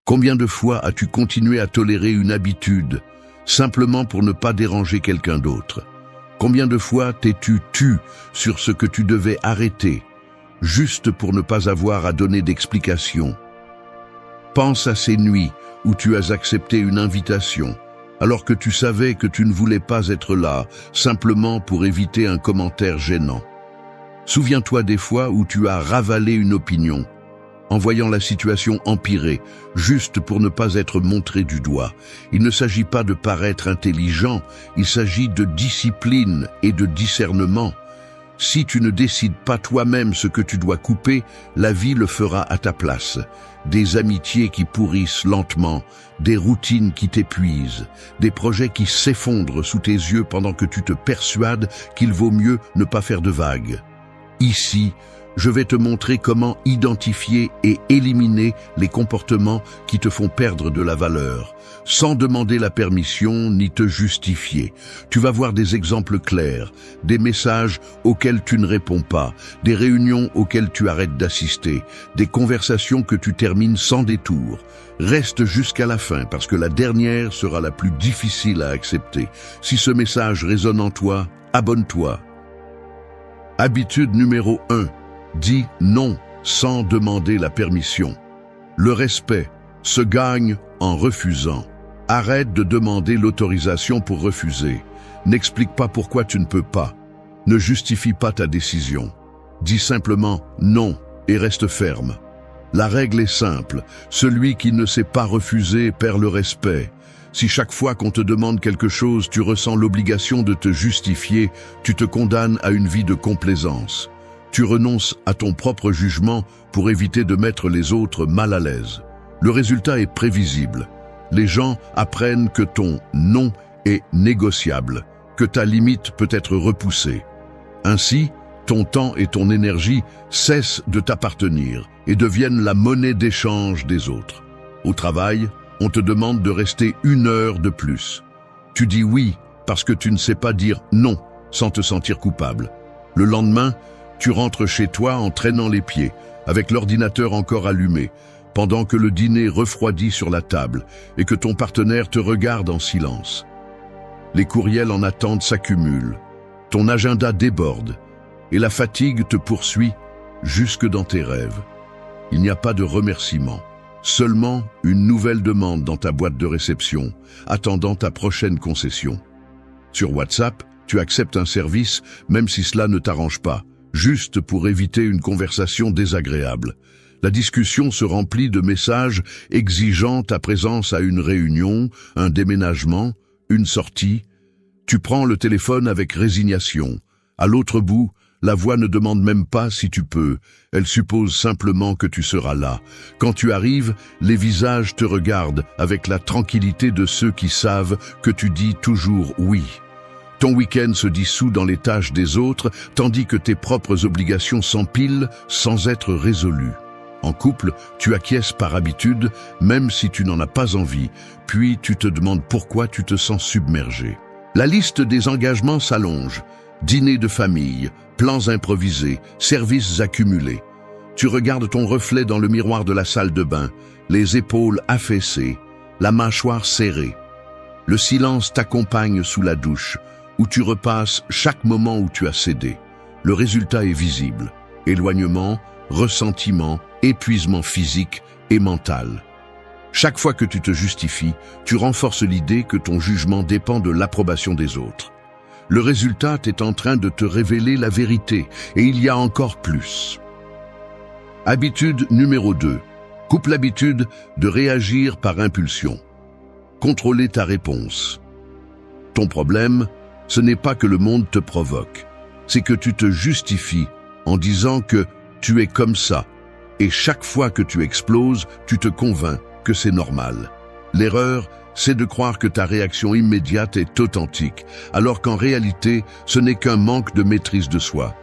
Combien de fois as-tu continué à tolérer une habitude, simplement pour ne pas déranger quelqu'un d'autre? Combien de fois t'es-tu tu sur ce que tu devais arrêter, juste pour ne pas avoir à donner d'explication? Pense à ces nuits où tu as accepté une invitation, alors que tu savais que tu ne voulais pas être là, simplement pour éviter un commentaire gênant. Souviens-toi des fois où tu as ravalé une opinion, en voyant la situation empirer, juste pour ne pas être montré du doigt. Il ne s'agit pas de paraître intelligent, il s'agit de discipline et de discernement. Si tu ne décides pas toi-même ce que tu dois couper, la vie le fera à ta place. Des amitiés qui pourrissent lentement, des routines qui t'épuisent, des projets qui s'effondrent sous tes yeux pendant que tu te persuades qu'il vaut mieux ne pas faire de vagues. Ici, je vais te montrer comment identifier et éliminer les comportements qui te font perdre de la valeur, sans demander la permission ni te justifier. Tu vas voir des exemples clairs, des messages auxquels tu ne réponds pas, des réunions auxquelles tu arrêtes d'assister, des conversations que tu termines sans détour. Reste jusqu'à la fin parce que la dernière sera la plus difficile à accepter. Si ce message résonne en toi, abonne-toi. Habitude numéro 1. Dis non sans demander la permission. Le respect se gagne en refusant. Arrête de demander l'autorisation pour refuser. N'explique pas pourquoi tu ne peux pas. Ne justifie pas ta décision. Dis simplement non et reste ferme. La règle est simple. Celui qui ne sait pas refuser perd le respect. Si chaque fois qu'on te demande quelque chose, tu ressens l'obligation de te justifier, tu te condamnes à une vie de complaisance. Tu renonces à ton propre jugement pour éviter de mettre les autres mal à l'aise. Le résultat est prévisible. Les gens apprennent que ton non est négociable, que ta limite peut être repoussée. Ainsi, ton temps et ton énergie cessent de t'appartenir et deviennent la monnaie d'échange des autres. Au travail, on te demande de rester 1 heure de plus. Tu dis oui parce que tu ne sais pas dire non sans te sentir coupable. Le lendemain, tu rentres chez toi en traînant les pieds, avec l'ordinateur encore allumé, pendant que le dîner refroidit sur la table et que ton partenaire te regarde en silence. Les courriels en attente s'accumulent, ton agenda déborde et la fatigue te poursuit jusque dans tes rêves. Il n'y a pas de remerciement, seulement une nouvelle demande dans ta boîte de réception, attendant ta prochaine concession. Sur WhatsApp, tu acceptes un service même si cela ne t'arrange pas, juste pour éviter une conversation désagréable. La discussion se remplit de messages exigeant ta présence à une réunion, un déménagement, une sortie. Tu prends le téléphone avec résignation. À l'autre bout, la voix ne demande même pas si tu peux, elle suppose simplement que tu seras là. Quand tu arrives, les visages te regardent avec la tranquillité de ceux qui savent que tu dis toujours oui. Ton week-end se dissout dans les tâches des autres, tandis que tes propres obligations s'empilent sans être résolues. En couple, tu acquiesces par habitude, même si tu n'en as pas envie, puis tu te demandes pourquoi tu te sens submergé. La liste des engagements s'allonge. Dîners de famille, plans improvisés, services accumulés. Tu regardes ton reflet dans le miroir de la salle de bain, les épaules affaissées, la mâchoire serrée. Le silence t'accompagne sous la douche, où tu repasses chaque moment où tu as cédé. Le résultat est visible. Éloignement, ressentiment, épuisement physique et mental. Chaque fois que tu te justifies, tu renforces l'idée que ton jugement dépend de l'approbation des autres. Le résultat est en train de te révéler la vérité, et il y a encore plus. Habitude numéro 2. Coupe l'habitude de réagir par impulsion. Contrôler ta réponse. Ton problème, ce n'est pas que le monde te provoque, c'est que tu te justifies en disant que tu es comme ça, et chaque fois que tu exploses, tu te convaincs que c'est normal. L'erreur, c'est de croire que ta réaction immédiate est authentique, alors qu'en réalité, ce n'est qu'un manque de maîtrise de soi.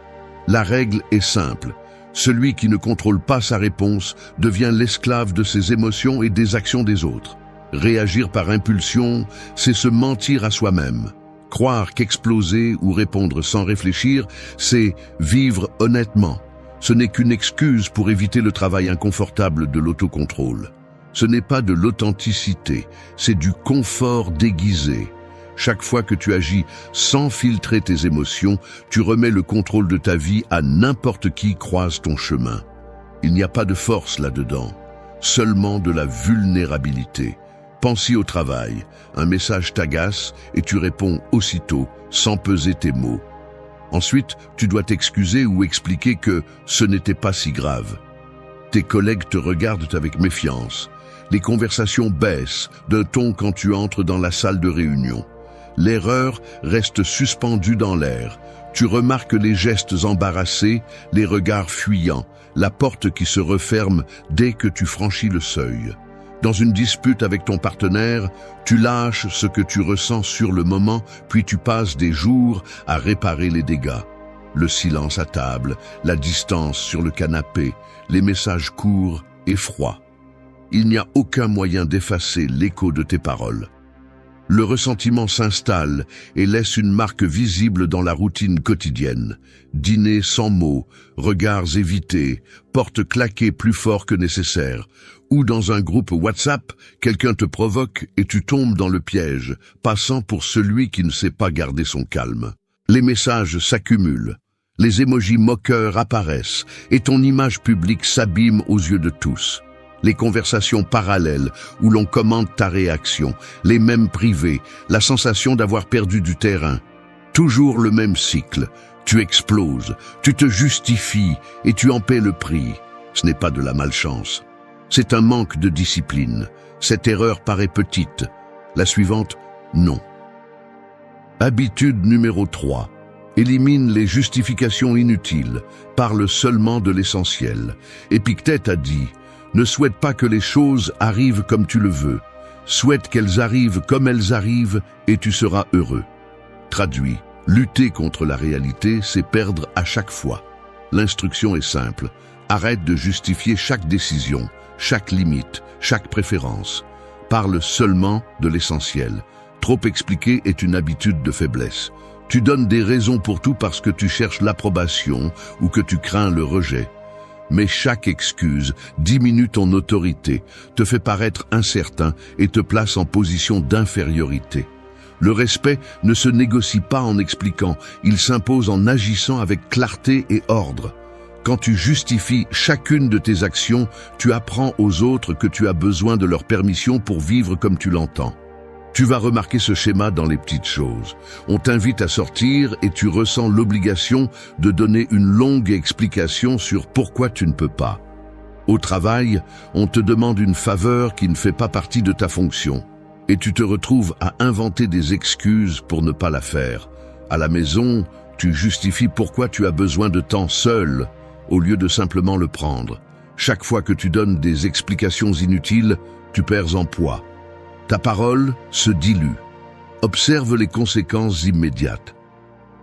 La règle est simple. Celui qui ne contrôle pas sa réponse devient l'esclave de ses émotions et des actions des autres. Réagir par impulsion, c'est se mentir à soi-même. Croire qu'exploser ou répondre sans réfléchir, c'est vivre honnêtement. Ce n'est qu'une excuse pour éviter le travail inconfortable de l'autocontrôle. Ce n'est pas de l'authenticité, c'est du confort déguisé. Chaque fois que tu agis sans filtrer tes émotions, tu remets le contrôle de ta vie à n'importe qui croise ton chemin. Il n'y a pas de force là-dedans, seulement de la vulnérabilité. Pense-y au travail, un message t'agace et tu réponds aussitôt, sans peser tes mots. Ensuite, tu dois t'excuser ou expliquer que ce n'était pas si grave. Tes collègues te regardent avec méfiance. Les conversations baissent d'un ton quand tu entres dans la salle de réunion. L'erreur reste suspendue dans l'air. Tu remarques les gestes embarrassés, les regards fuyants, la porte qui se referme dès que tu franchis le seuil. Dans une dispute avec ton partenaire, tu lâches ce que tu ressens sur le moment, puis tu passes des jours à réparer les dégâts. Le silence à table, la distance sur le canapé, les messages courts et froids. Il n'y a aucun moyen d'effacer l'écho de tes paroles. Le ressentiment s'installe et laisse une marque visible dans la routine quotidienne. Dîner sans mots, regards évités, portes claquées plus fort que nécessaire. Ou dans un groupe WhatsApp, quelqu'un te provoque et tu tombes dans le piège, passant pour celui qui ne sait pas garder son calme. Les messages s'accumulent, les émojis moqueurs apparaissent et ton image publique s'abîme aux yeux de tous. Les conversations parallèles où l'on commente ta réaction, les mêmes privés, la sensation d'avoir perdu du terrain. Toujours le même cycle. Tu exploses, tu te justifies et tu en paies le prix. Ce n'est pas de la malchance. C'est un manque de discipline. Cette erreur paraît petite. La suivante, non. Habitude numéro 3. Élimine les justifications inutiles. Parle seulement de l'essentiel. Épictète a dit: ne souhaite pas que les choses arrivent comme tu le veux. Souhaite qu'elles arrivent comme elles arrivent et tu seras heureux. Traduit, lutter contre la réalité, c'est perdre à chaque fois. L'instruction est simple. Arrête de justifier chaque décision, chaque limite, chaque préférence. Parle seulement de l'essentiel. Trop expliquer est une habitude de faiblesse. Tu donnes des raisons pour tout parce que tu cherches l'approbation ou que tu crains le rejet. Mais chaque excuse diminue ton autorité, te fait paraître incertain et te place en position d'infériorité. Le respect ne se négocie pas en expliquant, il s'impose en agissant avec clarté et ordre. Quand tu justifies chacune de tes actions, tu apprends aux autres que tu as besoin de leur permission pour vivre comme tu l'entends. Tu vas remarquer ce schéma dans les petites choses. On t'invite à sortir et tu ressens l'obligation de donner une longue explication sur pourquoi tu ne peux pas. Au travail, on te demande une faveur qui ne fait pas partie de ta fonction. Et tu te retrouves à inventer des excuses pour ne pas la faire. À la maison, tu justifies pourquoi tu as besoin de temps seul, au lieu de simplement le prendre. Chaque fois que tu donnes des explications inutiles, tu perds en poids. Ta parole se dilue. Observe les conséquences immédiates.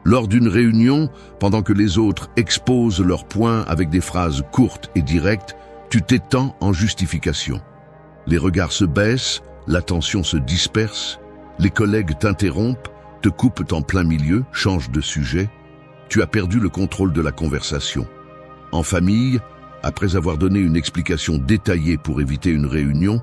Lors d'une réunion, pendant que les autres exposent leurs points avec des phrases courtes et directes, tu t'étends en justification. Les regards se baissent, l'attention se disperse, les collègues t'interrompent, te coupent en plein milieu, changent de sujet. Tu as perdu le contrôle de la conversation. En famille, après avoir donné une explication détaillée pour éviter une réunion,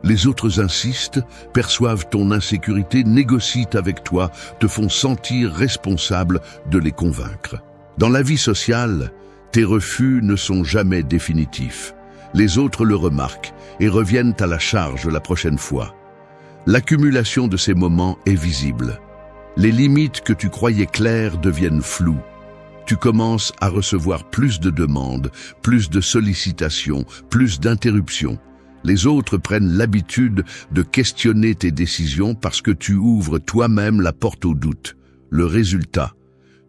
les autres insistent, perçoivent ton insécurité, négocient avec toi, te font sentir responsable de les convaincre. Dans la vie sociale, tes refus ne sont jamais définitifs. Les autres le remarquent et reviennent à la charge la prochaine fois. L'accumulation de ces moments est visible. Les limites que tu croyais claires deviennent floues. Tu commences à recevoir plus de demandes, plus de sollicitations, plus d'interruptions. Les autres prennent l'habitude de questionner tes décisions parce que tu ouvres toi-même la porte au doute. Le résultat,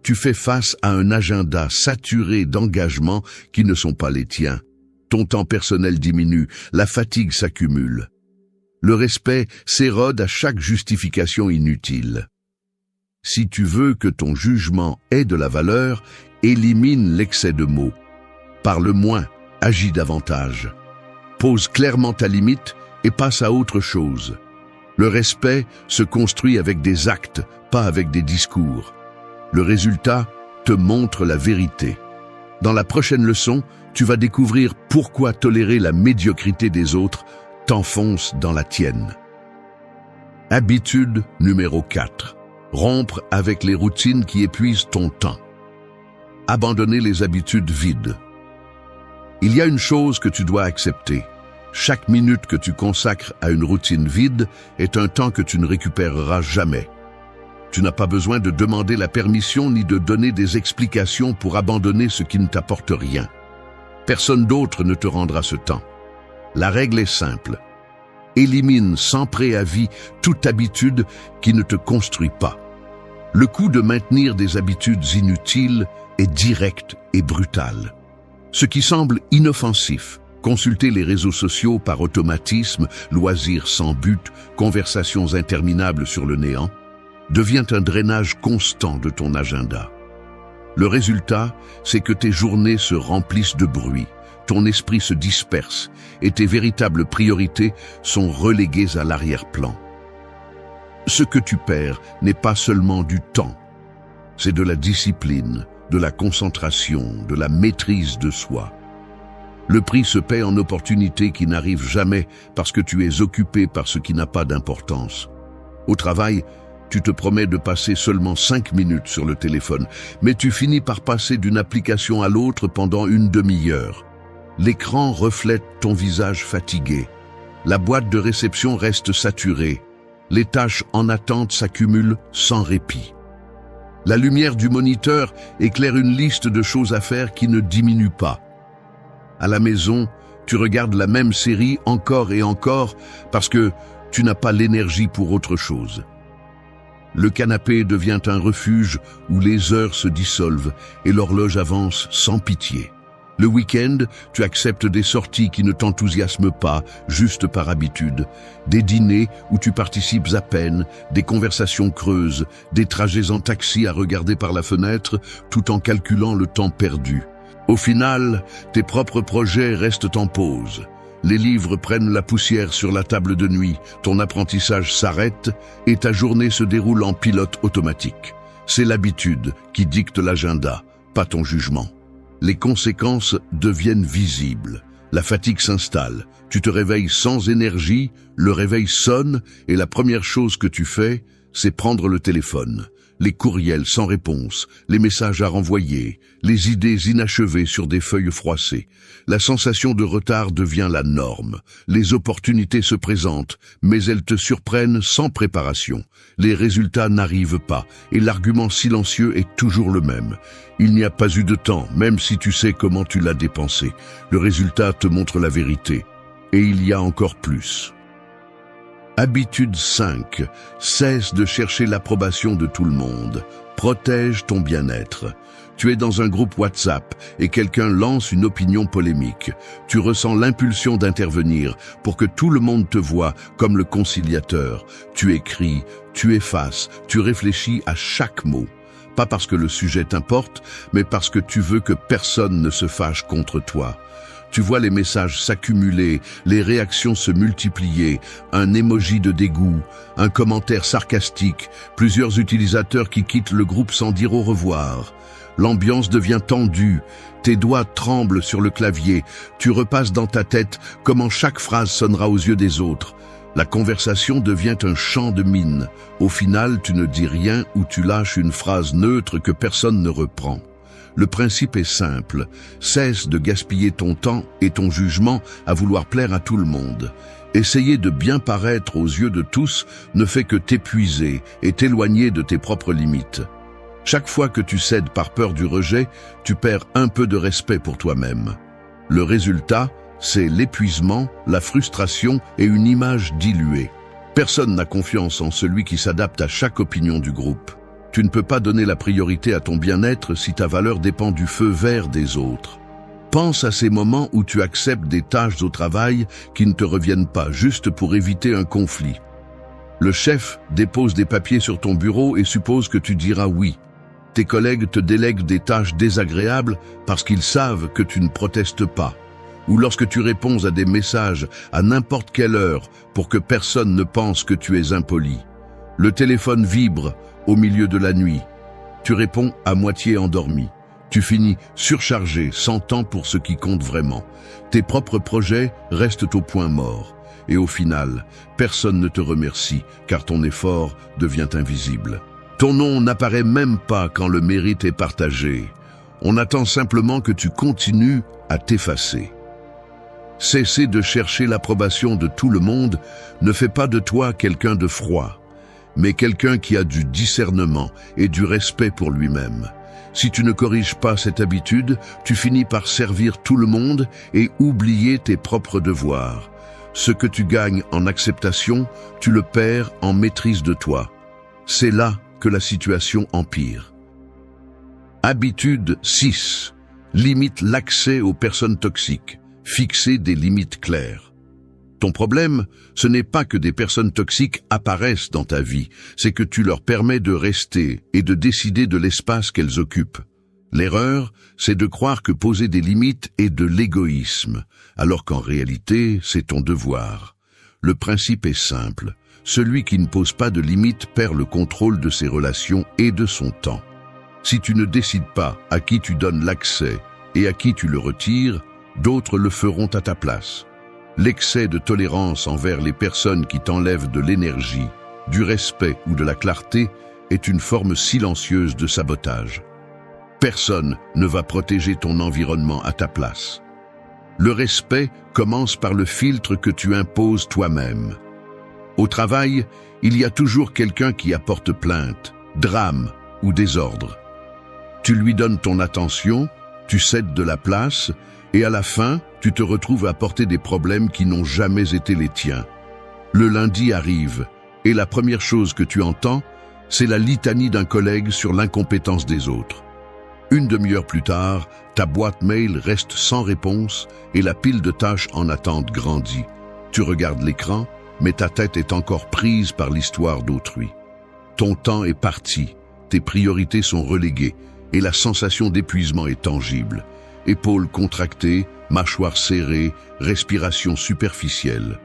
tu fais face à un agenda saturé d'engagements qui ne sont pas les tiens. Ton temps personnel diminue, la fatigue s'accumule. Le respect s'érode à chaque justification inutile. Si tu veux que ton jugement ait de la valeur, élimine l'excès de mots. Parle moins, agis davantage. Pose clairement ta limite et passe à autre chose. Le respect se construit avec des actes, pas avec des discours. Le résultat te montre la vérité. Dans la prochaine leçon, tu vas découvrir pourquoi tolérer la médiocrité des autres t'enfonces dans la tienne. Habitude numéro 4. Rompre avec les routines qui épuisent ton temps. Abandonner les habitudes vides. Il y a une chose que tu dois accepter. Chaque minute que tu consacres à une routine vide est un temps que tu ne récupéreras jamais. Tu n'as pas besoin de demander la permission ni de donner des explications pour abandonner ce qui ne t'apporte rien. Personne d'autre ne te rendra ce temps. La règle est simple. Élimine sans préavis toute habitude qui ne te construit pas. Le coût de maintenir des habitudes inutiles est direct et brutal. Ce qui semble inoffensif, consulter les réseaux sociaux par automatisme, loisirs sans but, conversations interminables sur le néant, devient un drainage constant de ton agenda. Le résultat, c'est que tes journées se remplissent de bruit, ton esprit se disperse et tes véritables priorités sont reléguées à l'arrière-plan. Ce que tu perds n'est pas seulement du temps, c'est de la discipline, de la concentration, de la maîtrise de soi. Le prix se paie en opportunités qui n'arrivent jamais parce que tu es occupé par ce qui n'a pas d'importance. Au travail, tu te promets de passer seulement 5 minutes sur le téléphone, mais tu finis par passer d'une application à l'autre pendant une demi-heure. L'écran reflète ton visage fatigué. La boîte de réception reste saturée. Les tâches en attente s'accumulent sans répit. La lumière du moniteur éclaire une liste de choses à faire qui ne diminue pas. À la maison, tu regardes la même série encore et encore parce que tu n'as pas l'énergie pour autre chose. Le canapé devient un refuge où les heures se dissolvent et l'horloge avance sans pitié. Le week-end, tu acceptes des sorties qui ne t'enthousiasment pas, juste par habitude, des dîners où tu participes à peine, des conversations creuses, des trajets en taxi à regarder par la fenêtre, tout en calculant le temps perdu. Au final, tes propres projets restent en pause. Les livres prennent la poussière sur la table de nuit, ton apprentissage s'arrête et ta journée se déroule en pilote automatique. C'est l'habitude qui dicte l'agenda, pas ton jugement. Les conséquences deviennent visibles. La fatigue s'installe, tu te réveilles sans énergie, le réveil sonne et la première chose que tu fais, c'est prendre le téléphone. Les courriels sans réponse, les messages à renvoyer, les idées inachevées sur des feuilles froissées. La sensation de retard devient la norme. Les opportunités se présentent, mais elles te surprennent sans préparation. Les résultats n'arrivent pas, et l'argument silencieux est toujours le même. Il n'y a pas eu de temps, même si tu sais comment tu l'as dépensé. Le résultat te montre la vérité. Et il y a encore plus. Habitude 5. Cesse de chercher l'approbation de tout le monde. Protège ton bien-être. Tu es dans un groupe WhatsApp et quelqu'un lance une opinion polémique. Tu ressens l'impulsion d'intervenir pour que tout le monde te voie comme le conciliateur. Tu écris, tu effaces, tu réfléchis à chaque mot. Pas parce que le sujet t'importe, mais parce que tu veux que personne ne se fâche contre toi. Tu vois les messages s'accumuler, les réactions se multiplier, un emoji de dégoût, un commentaire sarcastique, plusieurs utilisateurs qui quittent le groupe sans dire au revoir. L'ambiance devient tendue, tes doigts tremblent sur le clavier, tu repasses dans ta tête comment chaque phrase sonnera aux yeux des autres. La conversation devient un champ de mine. Au final, tu ne dis rien ou tu lâches une phrase neutre que personne ne reprend. Le principe est simple, cesse de gaspiller ton temps et ton jugement à vouloir plaire à tout le monde. Essayer de bien paraître aux yeux de tous ne fait que t'épuiser et t'éloigner de tes propres limites. Chaque fois que tu cèdes par peur du rejet, tu perds un peu de respect pour toi-même. Le résultat, c'est l'épuisement, la frustration et une image diluée. Personne n'a confiance en celui qui s'adapte à chaque opinion du groupe. Tu ne peux pas donner la priorité à ton bien-être si ta valeur dépend du feu vert des autres. Pense à ces moments où tu acceptes des tâches au travail qui ne te reviennent pas, juste pour éviter un conflit. Le chef dépose des papiers sur ton bureau et suppose que tu diras oui. Tes collègues te délèguent des tâches désagréables parce qu'ils savent que tu ne protestes pas. Ou lorsque tu réponds à des messages à n'importe quelle heure pour que personne ne pense que tu es impoli. Le téléphone vibre au milieu de la nuit. Tu réponds à moitié endormi. Tu finis surchargé, sans temps pour ce qui compte vraiment. Tes propres projets restent au point mort. Et au final, personne ne te remercie car ton effort devient invisible. Ton nom n'apparaît même pas quand le mérite est partagé. On attend simplement que tu continues à t'effacer. Cesser de chercher l'approbation de tout le monde ne fait pas de toi quelqu'un de froid, mais quelqu'un qui a du discernement et du respect pour lui-même. Si tu ne corriges pas cette habitude, tu finis par servir tout le monde et oublier tes propres devoirs. Ce que tu gagnes en acceptation, tu le perds en maîtrise de toi. C'est là que la situation empire. Habitude 6. Limite l'accès aux personnes toxiques. Fixer des limites claires. Ton problème, ce n'est pas que des personnes toxiques apparaissent dans ta vie, c'est que tu leur permets de rester et de décider de l'espace qu'elles occupent. L'erreur, c'est de croire que poser des limites est de l'égoïsme, alors qu'en réalité, c'est ton devoir. Le principe est simple. Celui qui ne pose pas de limites perd le contrôle de ses relations et de son temps. Si tu ne décides pas à qui tu donnes l'accès et à qui tu le retires, d'autres le feront à ta place. L'excès de tolérance envers les personnes qui t'enlèvent de l'énergie, du respect ou de la clarté est une forme silencieuse de sabotage. Personne ne va protéger ton environnement à ta place. Le respect commence par le filtre que tu imposes toi-même. Au travail, il y a toujours quelqu'un qui apporte plainte, drame ou désordre. Tu lui donnes ton attention, tu cèdes de la place, et à la fin, tu te retrouves à porter des problèmes qui n'ont jamais été les tiens. Le lundi arrive, et la première chose que tu entends, c'est la litanie d'un collègue sur l'incompétence des autres. Une demi-heure plus tard, ta boîte mail reste sans réponse et la pile de tâches en attente grandit. Tu regardes l'écran, mais ta tête est encore prise par l'histoire d'autrui. Ton temps est parti, tes priorités sont reléguées, et la sensation d'épuisement est tangible. Épaules contractées, mâchoires serrées, respiration superficielle.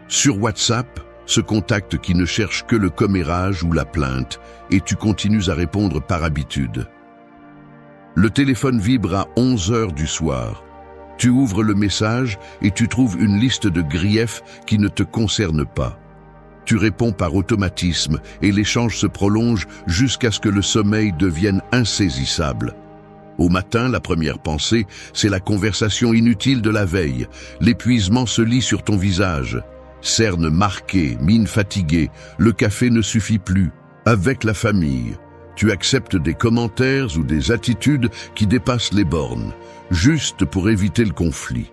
Sur WhatsApp, ce contact qui ne cherche que le commérage ou la plainte, et tu continues à répondre par habitude. Le téléphone vibre à 11 heures du soir. Tu ouvres le message et tu trouves une liste de griefs qui ne te concernent pas. Tu réponds par automatisme et l'échange se prolonge jusqu'à ce que le sommeil devienne insaisissable. Au matin, la première pensée, c'est la conversation inutile de la veille. L'épuisement se lit sur ton visage. Cernes marquées, mine fatiguée, le café ne suffit plus. Avec la famille, tu acceptes des commentaires ou des attitudes qui dépassent les bornes, juste pour éviter le conflit.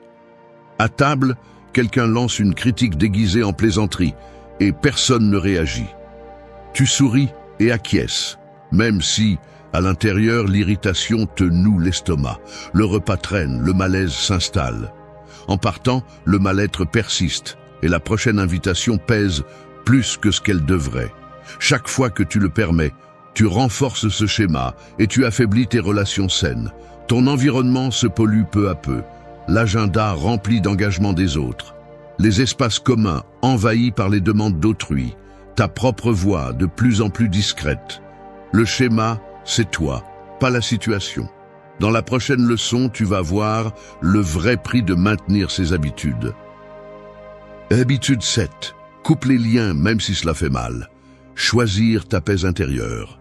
À table, quelqu'un lance une critique déguisée en plaisanterie et personne ne réagit. Tu souris et acquiesces, même si, à l'intérieur, l'irritation te noue l'estomac. Le repas traîne, le malaise s'installe. En partant, le mal-être persiste et la prochaine invitation pèse plus que ce qu'elle devrait. Chaque fois que tu le permets, tu renforces ce schéma et tu affaiblis tes relations saines. Ton environnement se pollue peu à peu. L'agenda rempli d'engagements des autres. Les espaces communs envahis par les demandes d'autrui. Ta propre voix de plus en plus discrète. Le schéma, c'est toi, pas la situation. Dans la prochaine leçon, tu vas voir le vrai prix de maintenir ces habitudes. Habitude 7. Coupe les liens même si cela fait mal. Choisir ta paix intérieure.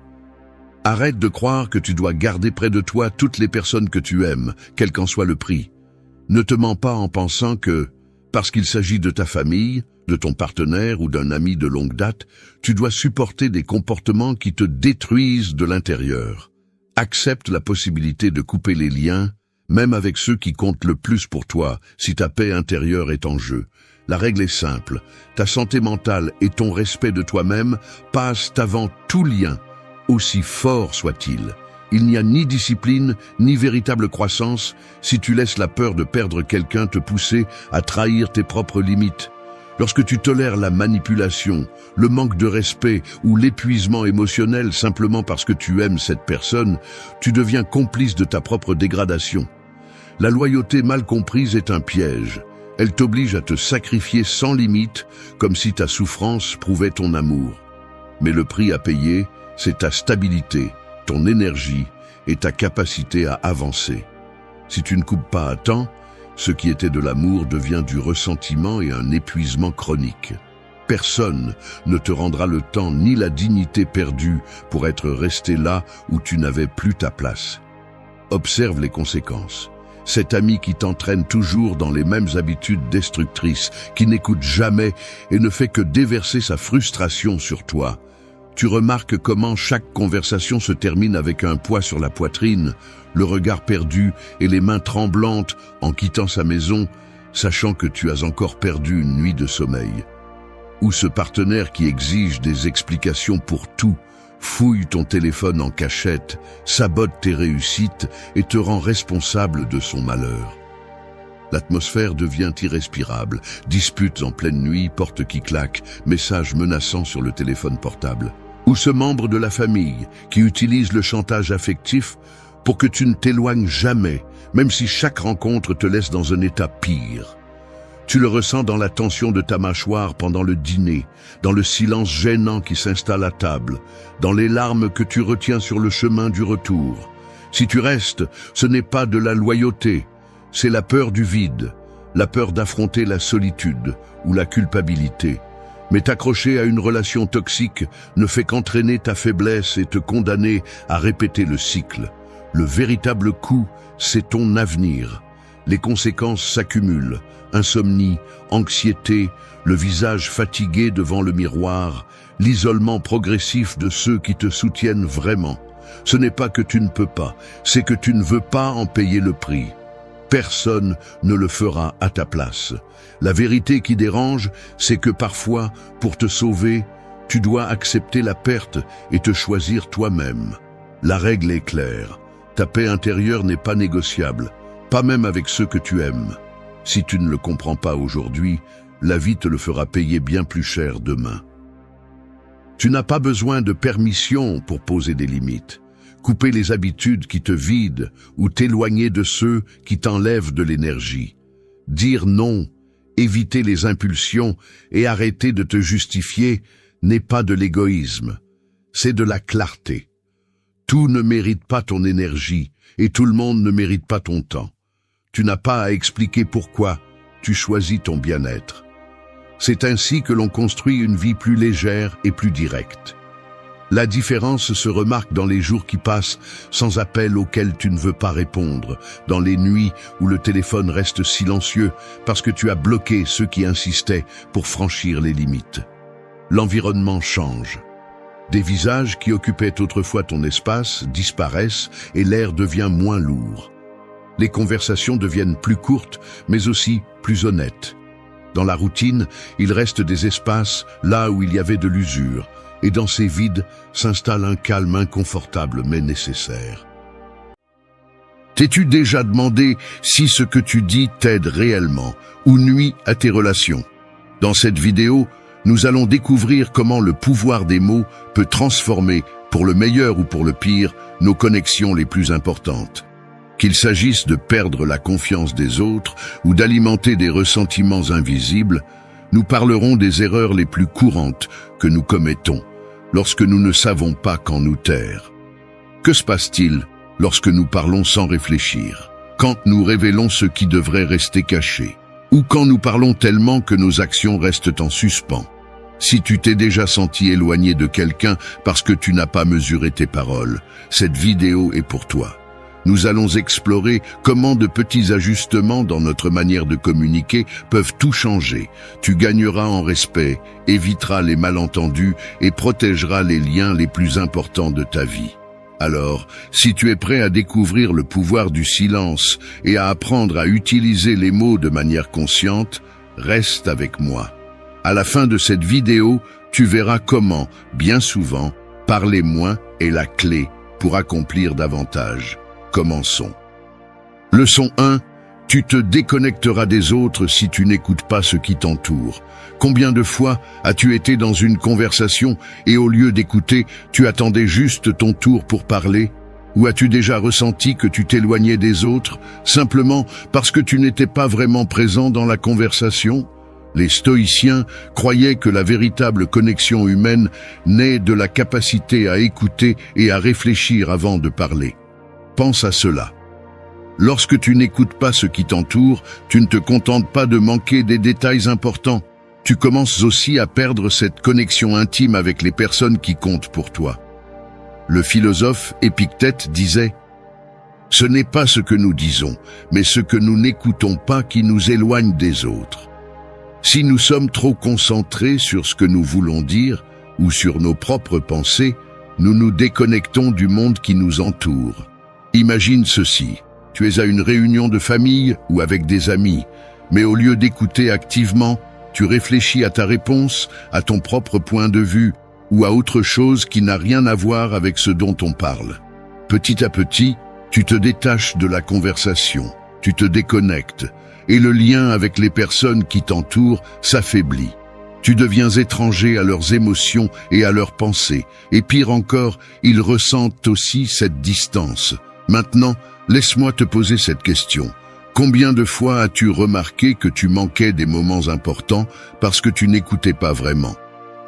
Arrête de croire que tu dois garder près de toi toutes les personnes que tu aimes, quel qu'en soit le prix. Ne te mens pas en pensant que, parce qu'il s'agit de ta famille, de ton partenaire ou d'un ami de longue date, tu dois supporter des comportements qui te détruisent de l'intérieur. Accepte la possibilité de couper les liens, même avec ceux qui comptent le plus pour toi, si ta paix intérieure est en jeu. La règle est simple, ta santé mentale et ton respect de toi-même passent avant tout lien, aussi fort soit-il. Il n'y a ni discipline, ni véritable croissance si tu laisses la peur de perdre quelqu'un te pousser à trahir tes propres limites. Lorsque tu tolères la manipulation, le manque de respect ou l'épuisement émotionnel simplement parce que tu aimes cette personne, tu deviens complice de ta propre dégradation. La loyauté mal comprise est un piège. Elle t'oblige à te sacrifier sans limite, comme si ta souffrance prouvait ton amour. Mais le prix à payer, c'est ta stabilité, ton énergie et ta capacité à avancer. Si tu ne coupes pas à temps, Ce qui était de l'amour devient du ressentiment et un épuisement chronique. Personne ne te rendra le temps ni la dignité perdue pour être resté là où tu n'avais plus ta place. Observe les conséquences. Cet ami qui t'entraîne toujours dans les mêmes habitudes destructrices, qui n'écoute jamais et ne fait que déverser sa frustration sur toi. Tu remarques comment chaque conversation se termine avec un poids sur la poitrine, le regard perdu et les mains tremblantes en quittant sa maison, sachant que tu as encore perdu une nuit de sommeil. Ou ce partenaire qui exige des explications pour tout, fouille ton téléphone en cachette, sabote tes réussites et te rend responsable de son malheur. L'atmosphère devient irrespirable, disputes en pleine nuit, portes qui claquent, messages menaçants sur le téléphone portable. Ou ce membre de la famille qui utilise le chantage affectif pour que tu ne t'éloignes jamais, même si chaque rencontre te laisse dans un état pire. Tu le ressens dans la tension de ta mâchoire pendant le dîner, dans le silence gênant qui s'installe à table, dans les larmes que tu retiens sur le chemin du retour. Si tu restes, ce n'est pas de la loyauté, c'est la peur du vide, la peur d'affronter la solitude ou la culpabilité. Mais t'accrocher à une relation toxique ne fait qu'entraîner ta faiblesse et te condamner à répéter le cycle. Le véritable coup, c'est ton avenir. Les conséquences s'accumulent. Insomnie, anxiété, le visage fatigué devant le miroir, l'isolement progressif de ceux qui te soutiennent vraiment. Ce n'est pas que tu ne peux pas, c'est que tu ne veux pas en payer le prix. Personne ne le fera à ta place. La vérité qui dérange, c'est que parfois, pour te sauver, tu dois accepter la perte et te choisir toi-même. La règle est claire. Ta paix intérieure n'est pas négociable, pas même avec ceux que tu aimes. Si tu ne le comprends pas aujourd'hui, la vie te le fera payer bien plus cher demain. Tu n'as pas besoin de permission pour poser des limites. Couper les habitudes qui te vident ou t'éloigner de ceux qui t'enlèvent de l'énergie. Dire non, éviter les impulsions et arrêter de te justifier n'est pas de l'égoïsme, c'est de la clarté. Tout ne mérite pas ton énergie et tout le monde ne mérite pas ton temps. Tu n'as pas à expliquer pourquoi tu choisis ton bien-être. C'est ainsi que l'on construit une vie plus légère et plus directe. La différence se remarque dans les jours qui passent sans appel auxquels tu ne veux pas répondre, dans les nuits où le téléphone reste silencieux parce que tu as bloqué ceux qui insistaient pour franchir les limites. L'environnement change. Des visages qui occupaient autrefois ton espace disparaissent et l'air devient moins lourd. Les conversations deviennent plus courtes, mais aussi plus honnêtes. Dans la routine, il reste des espaces là où il y avait de l'usure, et dans ces vides s'installe un calme inconfortable mais nécessaire. T'es-tu déjà demandé si ce que tu dis t'aide réellement ou nuit à tes relations? Dans cette vidéo, nous allons découvrir comment le pouvoir des mots peut transformer, pour le meilleur ou pour le pire, nos connexions les plus importantes. Qu'il s'agisse de perdre la confiance des autres ou d'alimenter des ressentiments invisibles, nous parlerons des erreurs les plus courantes que nous commettons lorsque nous ne savons pas quand nous taire. Que se passe-t-il lorsque nous parlons sans réfléchir, quand nous révélons ce qui devrait rester caché, ou quand nous parlons tellement que nos actions restent en suspens? Si tu t'es déjà senti éloigné de quelqu'un parce que tu n'as pas mesuré tes paroles, cette vidéo est pour toi. Nous allons explorer comment de petits ajustements dans notre manière de communiquer peuvent tout changer. Tu gagneras en respect, éviteras les malentendus et protégeras les liens les plus importants de ta vie. Alors, si tu es prêt à découvrir le pouvoir du silence et à apprendre à utiliser les mots de manière consciente, reste avec moi. À la fin de cette vidéo, tu verras comment, bien souvent, parler moins est la clé pour accomplir davantage. Commençons. Leçon 1. Tu te déconnecteras des autres si tu n'écoutes pas ce qui t'entoure. Combien de fois as-tu été dans une conversation et au lieu d'écouter, tu attendais juste ton tour pour parler? Ou as-tu déjà ressenti que tu t'éloignais des autres simplement parce que tu n'étais pas vraiment présent dans la conversation? Les stoïciens croyaient que la véritable connexion humaine naît de la capacité à écouter et à réfléchir avant de parler. Pense à cela. Lorsque tu n'écoutes pas ce qui t'entoure, tu ne te contentes pas de manquer des détails importants. Tu commences aussi à perdre cette connexion intime avec les personnes qui comptent pour toi. Le philosophe Épictète disait « Ce n'est pas ce que nous disons, mais ce que nous n'écoutons pas qui nous éloigne des autres. » Si nous sommes trop concentrés sur ce que nous voulons dire ou sur nos propres pensées, nous nous déconnectons du monde qui nous entoure. Imagine ceci, tu es à une réunion de famille ou avec des amis, mais au lieu d'écouter activement, tu réfléchis à ta réponse, à ton propre point de vue ou à autre chose qui n'a rien à voir avec ce dont on parle. Petit à petit, tu te détaches de la conversation, tu te déconnectes, et le lien avec les personnes qui t'entourent s'affaiblit. Tu deviens étranger à leurs émotions et à leurs pensées, et pire encore, ils ressentent aussi cette distance. Maintenant, laisse-moi te poser cette question. Combien de fois as-tu remarqué que tu manquais des moments importants parce que tu n'écoutais pas vraiment?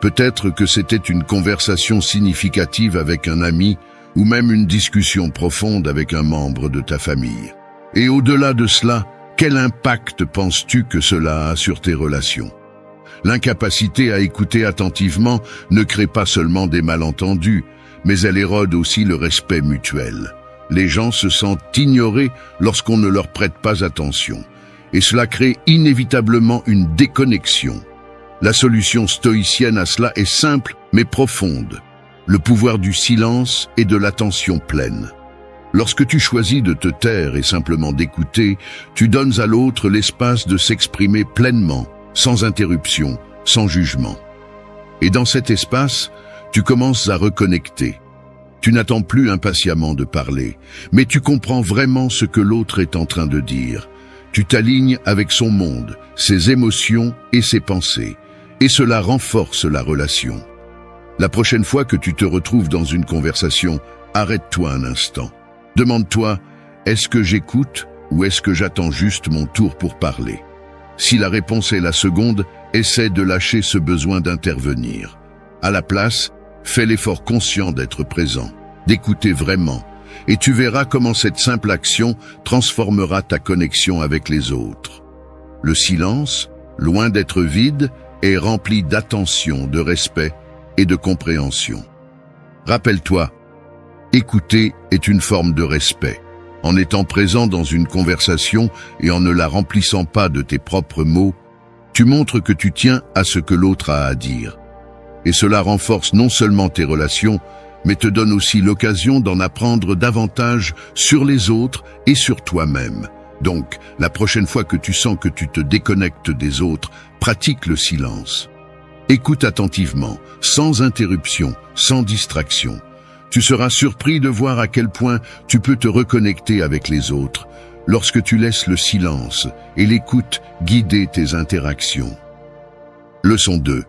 Peut-être que c'était une conversation significative avec un ami, ou même une discussion profonde avec un membre de ta famille. Et au-delà de cela, quel impact penses-tu que cela a sur tes relations? L'incapacité à écouter attentivement ne crée pas seulement des malentendus, mais elle érode aussi le respect mutuel. Les gens se sentent ignorés lorsqu'on ne leur prête pas attention, et cela crée inévitablement une déconnexion. La solution stoïcienne à cela est simple mais profonde. Le pouvoir du silence et de l'attention pleine. Lorsque tu choisis de te taire et simplement d'écouter, tu donnes à l'autre l'espace de s'exprimer pleinement, sans interruption, sans jugement. Et dans cet espace, tu commences à reconnecter. Tu n'attends plus impatiemment de parler, mais tu comprends vraiment ce que l'autre est en train de dire. Tu t'alignes avec son monde, ses émotions et ses pensées, et cela renforce la relation. La prochaine fois que tu te retrouves dans une conversation, arrête-toi un instant. Demande-toi, est-ce que j'écoute ou est-ce que j'attends juste mon tour pour parler? Si la réponse est la seconde, essaie de lâcher ce besoin d'intervenir. À la place, fais l'effort conscient d'être présent, d'écouter vraiment, et tu verras comment cette simple action transformera ta connexion avec les autres. Le silence, loin d'être vide, est rempli d'attention, de respect et de compréhension. Rappelle-toi, écouter est une forme de respect. En étant présent dans une conversation et en ne la remplissant pas de tes propres mots, tu montres que tu tiens à ce que l'autre a à dire. Et cela renforce non seulement tes relations, mais te donne aussi l'occasion d'en apprendre davantage sur les autres et sur toi-même. Donc, la prochaine fois que tu sens que tu te déconnectes des autres, pratique le silence. Écoute attentivement, sans interruption, sans distraction. Tu seras surpris de voir à quel point tu peux te reconnecter avec les autres lorsque tu laisses le silence et l'écoute guider tes interactions. Leçon 2.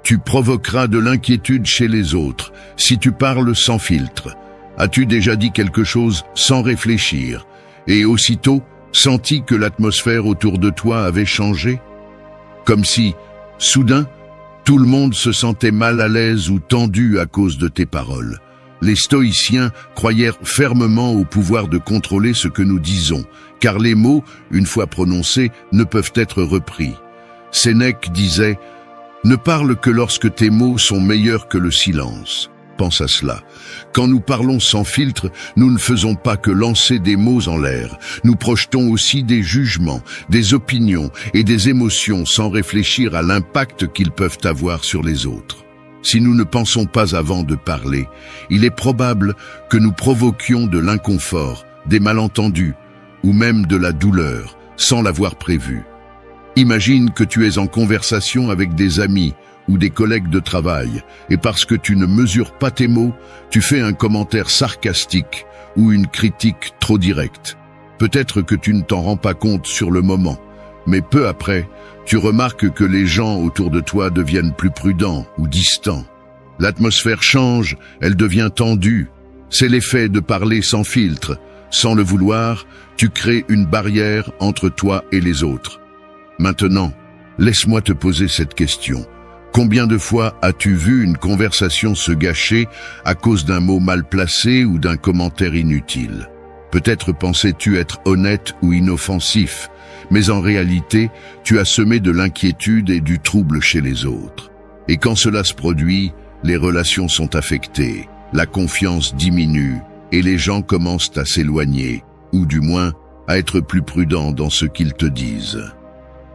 Tu provoqueras de l'inquiétude chez les autres si tu parles sans filtre. As-tu déjà dit quelque chose sans réfléchir et aussitôt senti que l'atmosphère autour de toi avait changé? Comme si, soudain, tout le monde se sentait mal à l'aise ou tendu à cause de tes paroles. Les stoïciens croyèrent fermement au pouvoir de contrôler ce que nous disons, car les mots, une fois prononcés, ne peuvent être repris. Sénèque disait « Ne parle que lorsque tes mots sont meilleurs que le silence ». Pense à cela. Quand nous parlons sans filtre, nous ne faisons pas que lancer des mots en l'air. Nous projetons aussi des jugements, des opinions et des émotions sans réfléchir à l'impact qu'ils peuvent avoir sur les autres. Si nous ne pensons pas avant de parler, il est probable que nous provoquions de l'inconfort, des malentendus ou même de la douleur sans l'avoir prévu. Imagine que tu es en conversation avec des amis ou des collègues de travail, et parce que tu ne mesures pas tes mots, tu fais un commentaire sarcastique ou une critique trop directe. Peut-être que tu ne t'en rends pas compte sur le moment, mais peu après, tu remarques que les gens autour de toi deviennent plus prudents ou distants. L'atmosphère change, elle devient tendue. C'est l'effet de parler sans filtre. Sans le vouloir, tu crées une barrière entre toi et les autres. Maintenant, laisse-moi te poser cette question. Combien de fois as-tu vu une conversation se gâcher à cause d'un mot mal placé ou d'un commentaire inutile? Peut-être pensais-tu être honnête ou inoffensif, mais en réalité, tu as semé de l'inquiétude et du trouble chez les autres. Et quand cela se produit, les relations sont affectées, la confiance diminue et les gens commencent à s'éloigner, ou du moins à être plus prudents dans ce qu'ils te disent.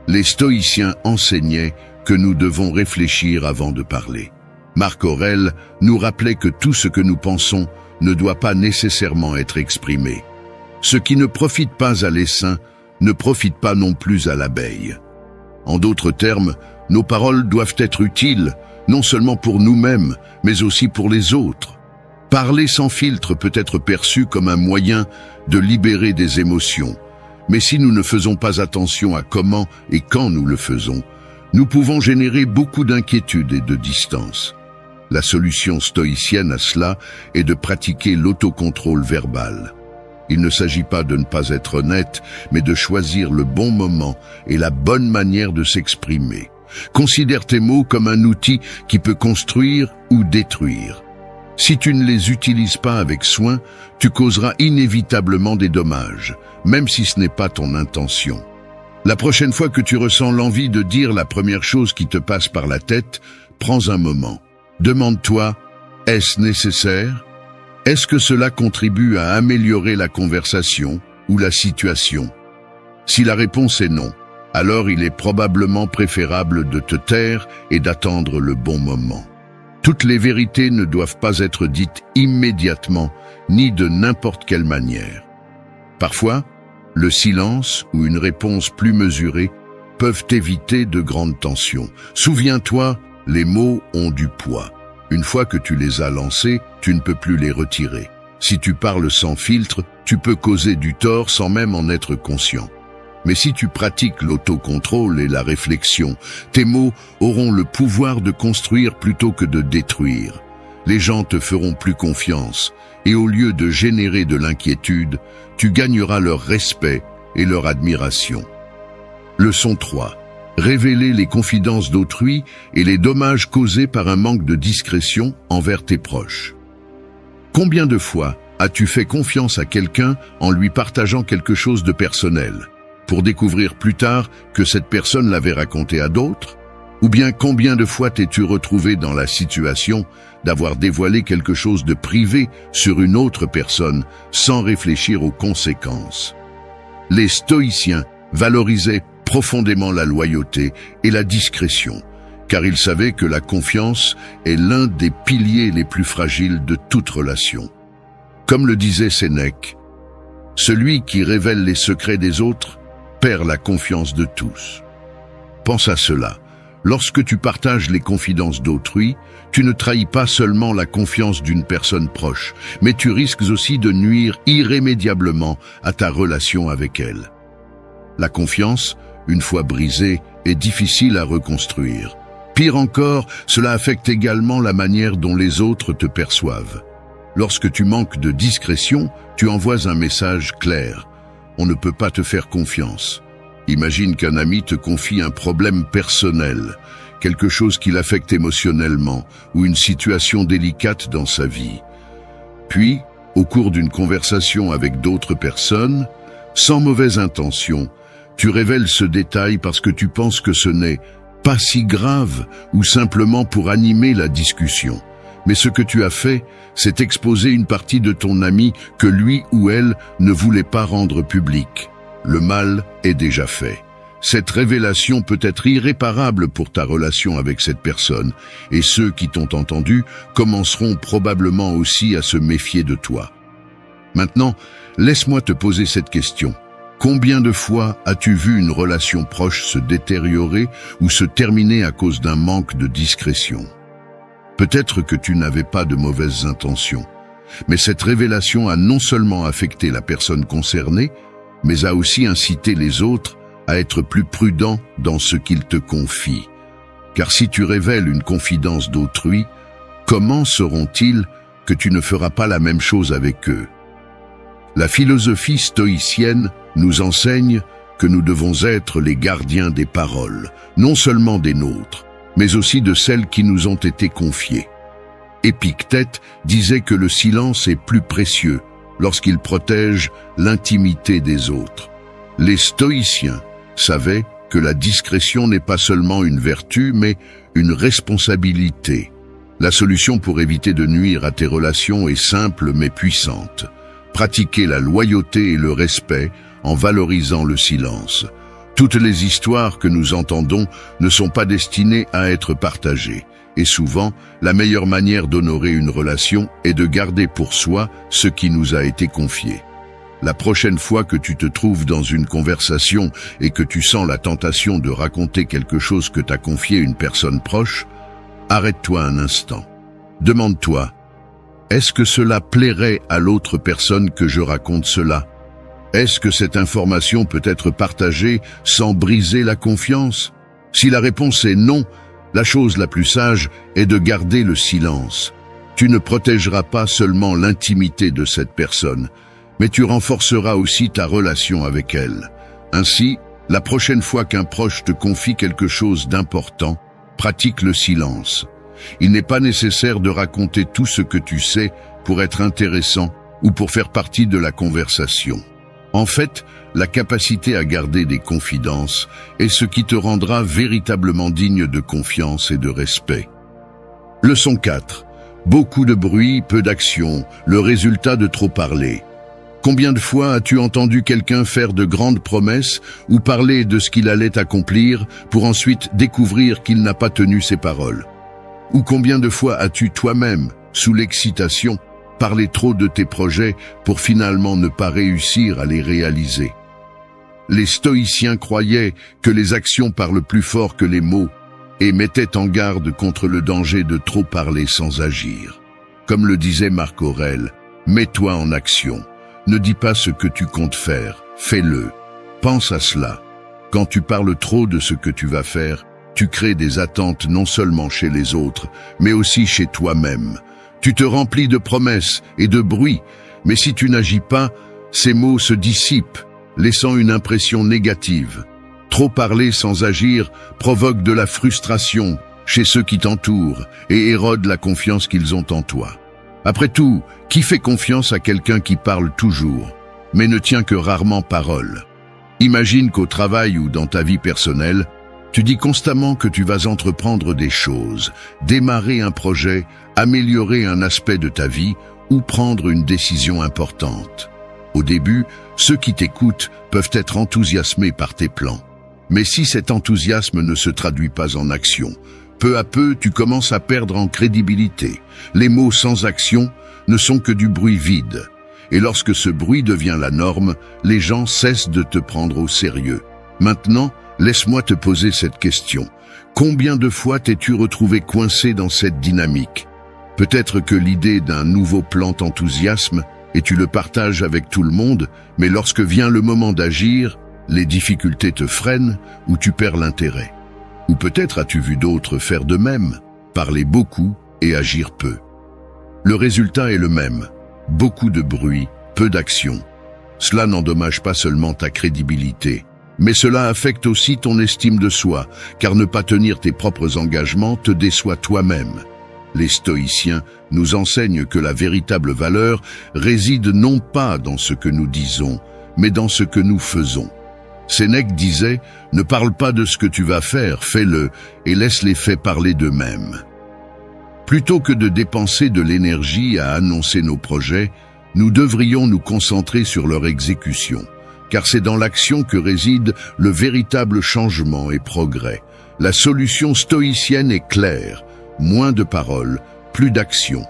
Les stoïciens enseignaient que nous devons réfléchir avant de parler. Marc Aurèle nous rappelait que tout ce que nous pensons ne doit pas nécessairement être exprimé. Ce qui ne profite pas à l'essaim ne profite pas non plus à l'abeille. En d'autres termes, nos paroles doivent être utiles, non seulement pour nous-mêmes, mais aussi pour les autres. Parler sans filtre peut être perçu comme un moyen de libérer des émotions, mais si nous ne faisons pas attention à comment et quand nous le faisons, nous pouvons générer beaucoup d'inquiétude et de distance. La solution stoïcienne à cela est de pratiquer l'autocontrôle verbal. Il ne s'agit pas de ne pas être honnête, mais de choisir le bon moment et la bonne manière de s'exprimer. Considère tes mots comme un outil qui peut construire ou détruire. Si tu ne les utilises pas avec soin, tu causeras inévitablement des dommages, même si ce n'est pas ton intention. La prochaine fois que tu ressens l'envie de dire la première chose qui te passe par la tête, prends un moment. Demande-toi, est-ce nécessaire ? Est-ce que cela contribue à améliorer la conversation ou la situation ? Si la réponse est non, alors il est probablement préférable de te taire et d'attendre le bon moment. Toutes les vérités ne doivent pas être dites immédiatement, ni de n'importe quelle manière. Parfois, le silence ou une réponse plus mesurée peuvent éviter de grandes tensions. Souviens-toi, les mots ont du poids. Une fois que tu les as lancés, tu ne peux plus les retirer. Si tu parles sans filtre, tu peux causer du tort sans même en être conscient. Mais si tu pratiques l'autocontrôle et la réflexion, tes mots auront le pouvoir de construire plutôt que de détruire. Les gens te feront plus confiance, et au lieu de générer de l'inquiétude, tu gagneras leur respect et leur admiration. Leçon 3. Révéler les confidences d'autrui et les dommages causés par un manque de discrétion envers tes proches. Combien de fois as-tu fait confiance à quelqu'un en lui partageant quelque chose de personnel, pour découvrir plus tard que cette personne l'avait raconté à d'autres? Ou bien combien de fois t'es-tu retrouvé dans la situation d'avoir dévoilé quelque chose de privé sur une autre personne sans réfléchir aux conséquences? Les stoïciens valorisaient profondément la loyauté et la discrétion, car ils savaient que la confiance est l'un des piliers les plus fragiles de toute relation. Comme le disait Sénèque, « Celui qui révèle les secrets des autres perd la confiance de tous. » Pense à cela. Lorsque tu partages les confidences d'autrui, tu ne trahis pas seulement la confiance d'une personne proche, mais tu risques aussi de nuire irrémédiablement à ta relation avec elle. La confiance, une fois brisée, est difficile à reconstruire. Pire encore, cela affecte également la manière dont les autres te perçoivent. Lorsque tu manques de discrétion, tu envoies un message clair. On ne peut pas te faire confiance. Imagine qu'un ami te confie un problème personnel, quelque chose qui l'affecte émotionnellement ou une situation délicate dans sa vie. Puis, au cours d'une conversation avec d'autres personnes, sans mauvaise intention, tu révèles ce détail parce que tu penses que ce n'est pas si grave ou simplement pour animer la discussion. Mais ce que tu as fait, c'est exposer une partie de ton ami que lui ou elle ne voulait pas rendre publique. Le mal est déjà fait. Cette révélation peut être irréparable pour ta relation avec cette personne, et ceux qui t'ont entendu commenceront probablement aussi à se méfier de toi. Maintenant, laisse-moi te poser cette question. Combien de fois as-tu vu une relation proche se détériorer ou se terminer à cause d'un manque de discrétion? Peut-être que tu n'avais pas de mauvaises intentions, mais cette révélation a non seulement affecté la personne concernée, mais a aussi incité les autres à être plus prudents dans ce qu'ils te confient. Car si tu révèles une confidence d'autrui, comment sauront-ils que tu ne feras pas la même chose avec eux? La philosophie stoïcienne nous enseigne que nous devons être les gardiens des paroles, non seulement des nôtres, mais aussi de celles qui nous ont été confiées. Épictète disait que le silence est plus précieux lorsqu'il protège l'intimité des autres. Les stoïciens savaient que la discrétion n'est pas seulement une vertu, mais une responsabilité. La solution pour éviter de nuire à tes relations est simple mais puissante. Pratiquer la loyauté et le respect en valorisant le silence. Toutes les histoires que nous entendons ne sont pas destinées à être partagées. Et souvent, la meilleure manière d'honorer une relation est de garder pour soi ce qui nous a été confié. La prochaine fois que tu te trouves dans une conversation et que tu sens la tentation de raconter quelque chose que t'a confié une personne proche, arrête-toi un instant. Demande-toi, est-ce que cela plairait à l'autre personne que je raconte cela? Est-ce que cette information peut être partagée sans briser la confiance? Si la réponse est non, la chose la plus sage est de garder le silence. Tu ne protégeras pas seulement l'intimité de cette personne, mais tu renforceras aussi ta relation avec elle. Ainsi, la prochaine fois qu'un proche te confie quelque chose d'important, pratique le silence. Il n'est pas nécessaire de raconter tout ce que tu sais pour être intéressant ou pour faire partie de la conversation. En fait, la capacité à garder des confidences est ce qui te rendra véritablement digne de confiance et de respect. Leçon 4. Beaucoup de bruit, peu d'action, le résultat de trop parler. Combien de fois as-tu entendu quelqu'un faire de grandes promesses ou parler de ce qu'il allait accomplir pour ensuite découvrir qu'il n'a pas tenu ses paroles? Ou combien de fois as-tu toi-même, sous l'excitation, parlé trop de tes projets pour finalement ne pas réussir à les réaliser? Les stoïciens croyaient que les actions parlent plus fort que les mots et mettaient en garde contre le danger de trop parler sans agir. Comme le disait Marc Aurèle, « Mets-toi en action. Ne dis pas ce que tu comptes faire, fais-le. Pense à cela. Quand tu parles trop de ce que tu vas faire, tu crées des attentes non seulement chez les autres, mais aussi chez toi-même. Tu te remplis de promesses et de bruit, mais si tu n'agis pas, ces mots se dissipent, laissant une impression négative. Trop parler sans agir provoque de la frustration chez ceux qui t'entourent et érode la confiance qu'ils ont en toi. Après tout, qui fait confiance à quelqu'un qui parle toujours, mais ne tient que rarement parole? Imagine qu'au travail ou dans ta vie personnelle, tu dis constamment que tu vas entreprendre des choses, démarrer un projet, améliorer un aspect de ta vie ou prendre une décision importante. Au début, ceux qui t'écoutent peuvent être enthousiasmés par tes plans. Mais si cet enthousiasme ne se traduit pas en action, peu à peu, tu commences à perdre en crédibilité. Les mots sans action ne sont que du bruit vide. Et lorsque ce bruit devient la norme, les gens cessent de te prendre au sérieux. Maintenant, laisse-moi te poser cette question. Combien de fois t'es-tu retrouvé coincé dans cette dynamique? Peut-être que l'idée d'un nouveau plan t'enthousiasme et tu le partages avec tout le monde, mais lorsque vient le moment d'agir, les difficultés te freinent ou tu perds l'intérêt. Ou peut-être as-tu vu d'autres faire de même, parler beaucoup et agir peu. Le résultat est le même, beaucoup de bruit, peu d'action. Cela n'endommage pas seulement ta crédibilité, mais cela affecte aussi ton estime de soi, car ne pas tenir tes propres engagements te déçoit toi-même. Les stoïciens nous enseignent que la véritable valeur réside non pas dans ce que nous disons, mais dans ce que nous faisons. Sénèque disait « Ne parle pas de ce que tu vas faire, fais-le, et laisse les faits parler d'eux-mêmes ». Plutôt que de dépenser de l'énergie à annoncer nos projets, nous devrions nous concentrer sur leur exécution, car c'est dans l'action que réside le véritable changement et progrès. La solution stoïcienne est claire, moins de paroles, plus d'action.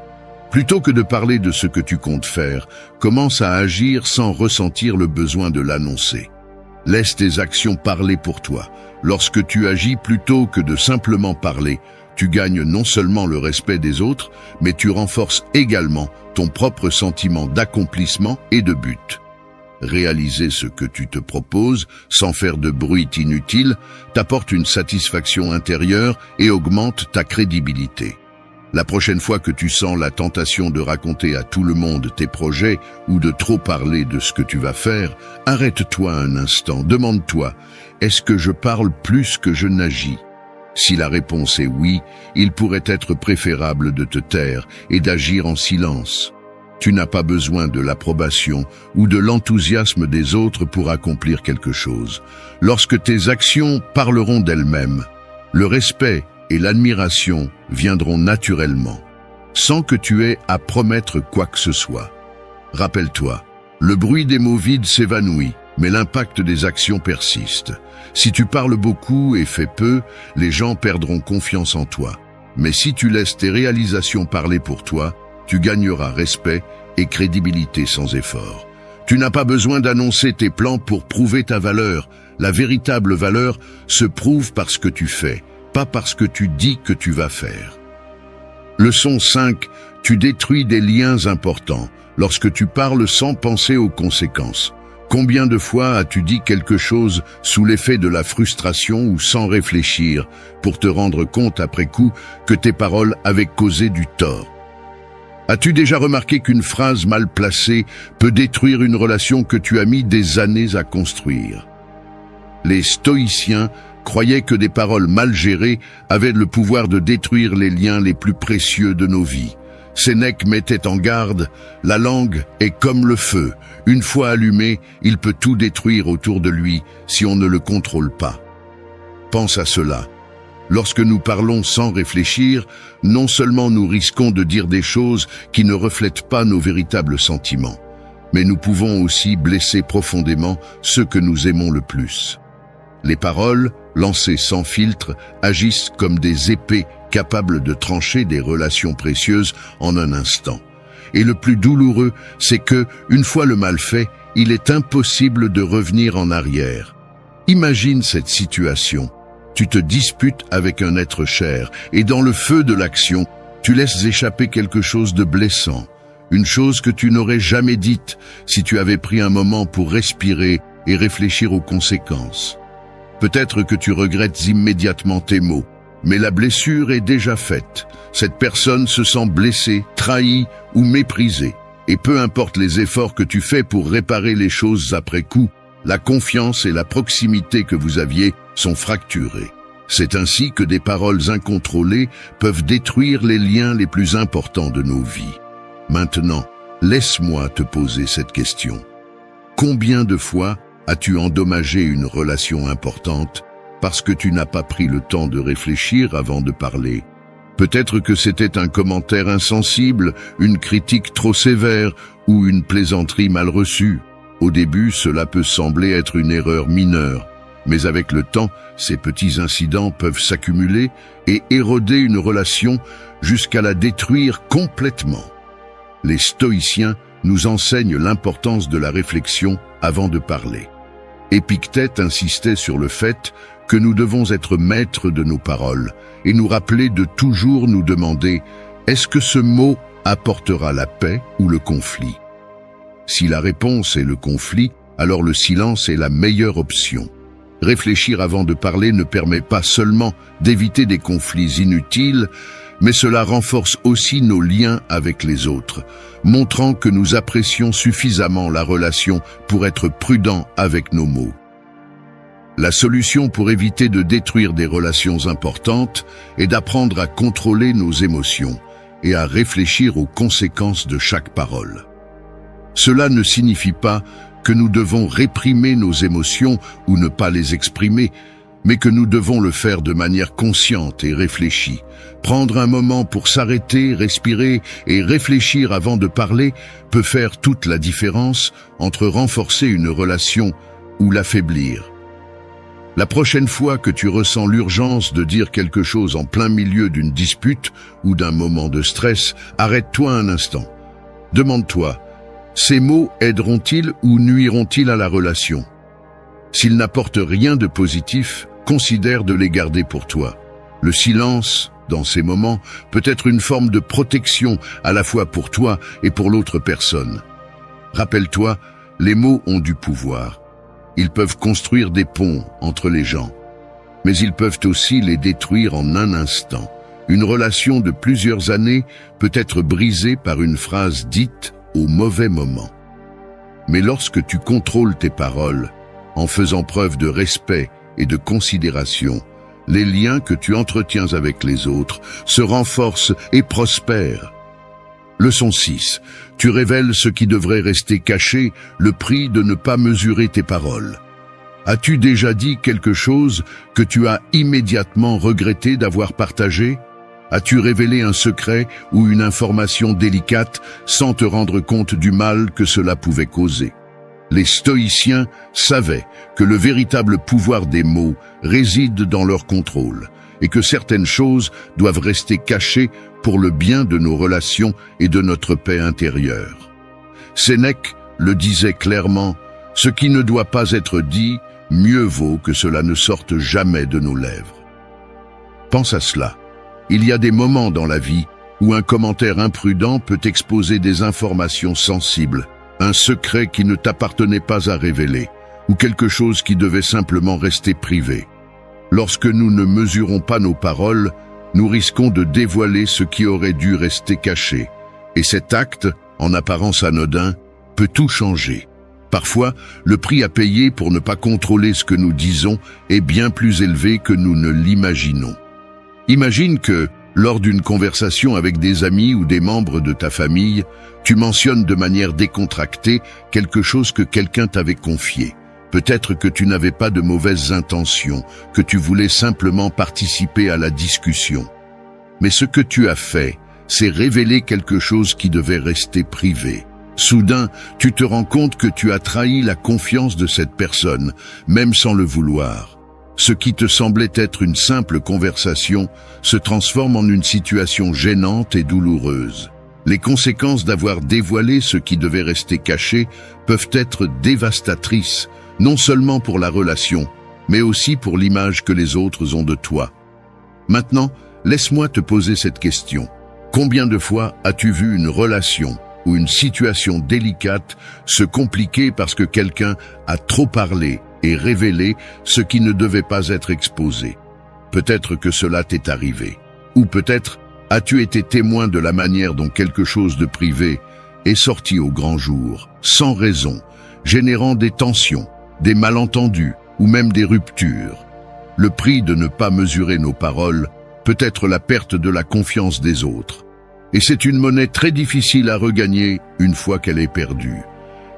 Plutôt que de parler de ce que tu comptes faire, commence à agir sans ressentir le besoin de l'annoncer. Laisse tes actions parler pour toi. Lorsque tu agis plutôt que de simplement parler, tu gagnes non seulement le respect des autres, mais tu renforces également ton propre sentiment d'accomplissement et de but. Réaliser ce que tu te proposes, sans faire de bruit inutile, t'apporte une satisfaction intérieure et augmente ta crédibilité. La prochaine fois que tu sens la tentation de raconter à tout le monde tes projets ou de trop parler de ce que tu vas faire, arrête-toi un instant, demande-toi, est-ce que je parle plus que je n'agis? Si la réponse est oui, il pourrait être préférable de te taire et d'agir en silence. Tu n'as pas besoin de l'approbation ou de l'enthousiasme des autres pour accomplir quelque chose. Lorsque tes actions parleront d'elles-mêmes, le respect et l'admiration viendront naturellement, sans que tu aies à promettre quoi que ce soit. Rappelle-toi, le bruit des mots vides s'évanouit, mais l'impact des actions persiste. Si tu parles beaucoup et fais peu, les gens perdront confiance en toi. Mais si tu laisses tes réalisations parler pour toi, tu gagneras respect et crédibilité sans effort. Tu n'as pas besoin d'annoncer tes plans pour prouver ta valeur. La véritable valeur se prouve par ce que tu fais, pas parce que tu dis que tu vas faire. Leçon 5. Tu détruis des liens importants lorsque tu parles sans penser aux conséquences. Combien de fois as-tu dit quelque chose sous l'effet de la frustration ou sans réfléchir pour te rendre compte après coup que tes paroles avaient causé du tort? As-tu déjà remarqué qu'une phrase mal placée peut détruire une relation que tu as mis des années à construire? Les stoïciens croyaient que des paroles mal gérées avaient le pouvoir de détruire les liens les plus précieux de nos vies. Sénèque mettait en garde, la langue est comme le feu. Une fois allumé, il peut tout détruire autour de lui si on ne le contrôle pas. Pense à cela. Lorsque nous parlons sans réfléchir, non seulement nous risquons de dire des choses qui ne reflètent pas nos véritables sentiments, mais nous pouvons aussi blesser profondément ceux que nous aimons le plus. Les paroles, lancées sans filtre, agissent comme des épées capables de trancher des relations précieuses en un instant. Et le plus douloureux, c'est que, une fois le mal fait, il est impossible de revenir en arrière. Imagine cette situation. Tu te disputes avec un être cher, et dans le feu de l'action, tu laisses échapper quelque chose de blessant. Une chose que tu n'aurais jamais dite si tu avais pris un moment pour respirer et réfléchir aux conséquences. Peut-être que tu regrettes immédiatement tes mots, mais la blessure est déjà faite. Cette personne se sent blessée, trahie ou méprisée. Et peu importe les efforts que tu fais pour réparer les choses après coup, la confiance et la proximité que vous aviez sont fracturées. C'est ainsi que des paroles incontrôlées peuvent détruire les liens les plus importants de nos vies. Maintenant, laisse-moi te poser cette question. Combien de fois as-tu endommagé une relation importante parce que tu n'as pas pris le temps de réfléchir avant de parler? Peut-être que c'était un commentaire insensible, une critique trop sévère ou une plaisanterie mal reçue. Au début, cela peut sembler être une erreur mineure, mais avec le temps, ces petits incidents peuvent s'accumuler et éroder une relation jusqu'à la détruire complètement. Les stoïciens nous enseignent l'importance de la réflexion avant de parler. Épictète insistait sur le fait que nous devons être maîtres de nos paroles et nous rappeler de toujours nous demander « Est-ce que ce mot apportera la paix ou le conflit ?» Si la réponse est le conflit, alors le silence est la meilleure option. Réfléchir avant de parler ne permet pas seulement d'éviter des conflits inutiles, mais cela renforce aussi nos liens avec les autres, montrant que nous apprécions suffisamment la relation pour être prudents avec nos mots. La solution pour éviter de détruire des relations importantes est d'apprendre à contrôler nos émotions et à réfléchir aux conséquences de chaque parole. Cela ne signifie pas que nous devons réprimer nos émotions ou ne pas les exprimer, mais que nous devons le faire de manière consciente et réfléchie. Prendre un moment pour s'arrêter, respirer et réfléchir avant de parler peut faire toute la différence entre renforcer une relation ou l'affaiblir. La prochaine fois que tu ressens l'urgence de dire quelque chose en plein milieu d'une dispute ou d'un moment de stress, arrête-toi un instant. Demande-toi, ces mots aideront-ils ou nuiront-ils à la relation? S'ils n'apportent rien de positif, considère de les garder pour toi. Le silence, dans ces moments, peut être une forme de protection à la fois pour toi et pour l'autre personne. Rappelle-toi, les mots ont du pouvoir. Ils peuvent construire des ponts entre les gens, mais ils peuvent aussi les détruire en un instant. Une relation de plusieurs années peut être brisée par une phrase dite au mauvais moment. Mais lorsque tu contrôles tes paroles, en faisant preuve de respect et de considération, les liens que tu entretiens avec les autres se renforcent et prospèrent. Leçon 6. Tu révèles ce qui devrait rester caché, le prix de ne pas mesurer tes paroles. As-tu déjà dit quelque chose que tu as immédiatement regretté d'avoir partagé? As-tu révélé un secret ou une information délicate sans te rendre compte du mal que cela pouvait causer? Les stoïciens savaient que le véritable pouvoir des mots réside dans leur contrôle et que certaines choses doivent rester cachées pour le bien de nos relations et de notre paix intérieure. Sénèque le disait clairement, « Ce qui ne doit pas être dit, mieux vaut que cela ne sorte jamais de nos lèvres. » Pense à cela. Il y a des moments dans la vie où un commentaire imprudent peut exposer des informations sensibles, un secret qui ne t'appartenait pas à révéler, ou quelque chose qui devait simplement rester privé. Lorsque nous ne mesurons pas nos paroles, nous risquons de dévoiler ce qui aurait dû rester caché. Et cet acte, en apparence anodin, peut tout changer. Parfois, le prix à payer pour ne pas contrôler ce que nous disons est bien plus élevé que nous ne l'imaginons. Imagine que, lors d'une conversation avec des amis ou des membres de ta famille, tu mentionnes de manière décontractée quelque chose que quelqu'un t'avait confié. Peut-être que tu n'avais pas de mauvaises intentions, que tu voulais simplement participer à la discussion. Mais ce que tu as fait, c'est révéler quelque chose qui devait rester privé. Soudain, tu te rends compte que tu as trahi la confiance de cette personne, même sans le vouloir. Ce qui te semblait être une simple conversation se transforme en une situation gênante et douloureuse. Les conséquences d'avoir dévoilé ce qui devait rester caché peuvent être dévastatrices, non seulement pour la relation, mais aussi pour l'image que les autres ont de toi. Maintenant, laisse-moi te poser cette question. Combien de fois as-tu vu une relation ou une situation délicate se compliquer parce que quelqu'un a trop parlé et révélé ce qui ne devait pas être exposé? Peut-être que cela t'est arrivé. Ou peut-être as-tu été témoin de la manière dont quelque chose de privé est sorti au grand jour, sans raison, générant des tensions, des malentendus ou même des ruptures. Le prix de ne pas mesurer nos paroles peut être la perte de la confiance des autres. Et c'est une monnaie très difficile à regagner une fois qu'elle est perdue.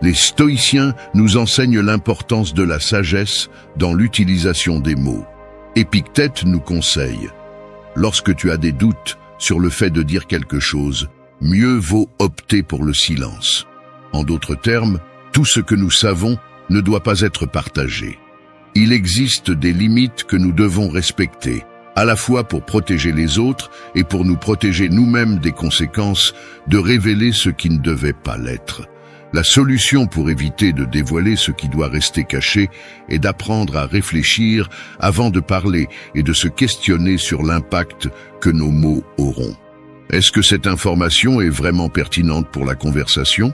Les stoïciens nous enseignent l'importance de la sagesse dans l'utilisation des mots. Épictète nous conseille, lorsque tu as des doutes sur le fait de dire quelque chose, mieux vaut opter pour le silence. En d'autres termes, tout ce que nous savons ne doit pas être partagé. Il existe des limites que nous devons respecter, à la fois pour protéger les autres et pour nous protéger nous-mêmes des conséquences de révéler ce qui ne devait pas l'être. La solution pour éviter de dévoiler ce qui doit rester caché est d'apprendre à réfléchir avant de parler et de se questionner sur l'impact que nos mots auront. Est-ce que cette information est vraiment pertinente pour la conversation?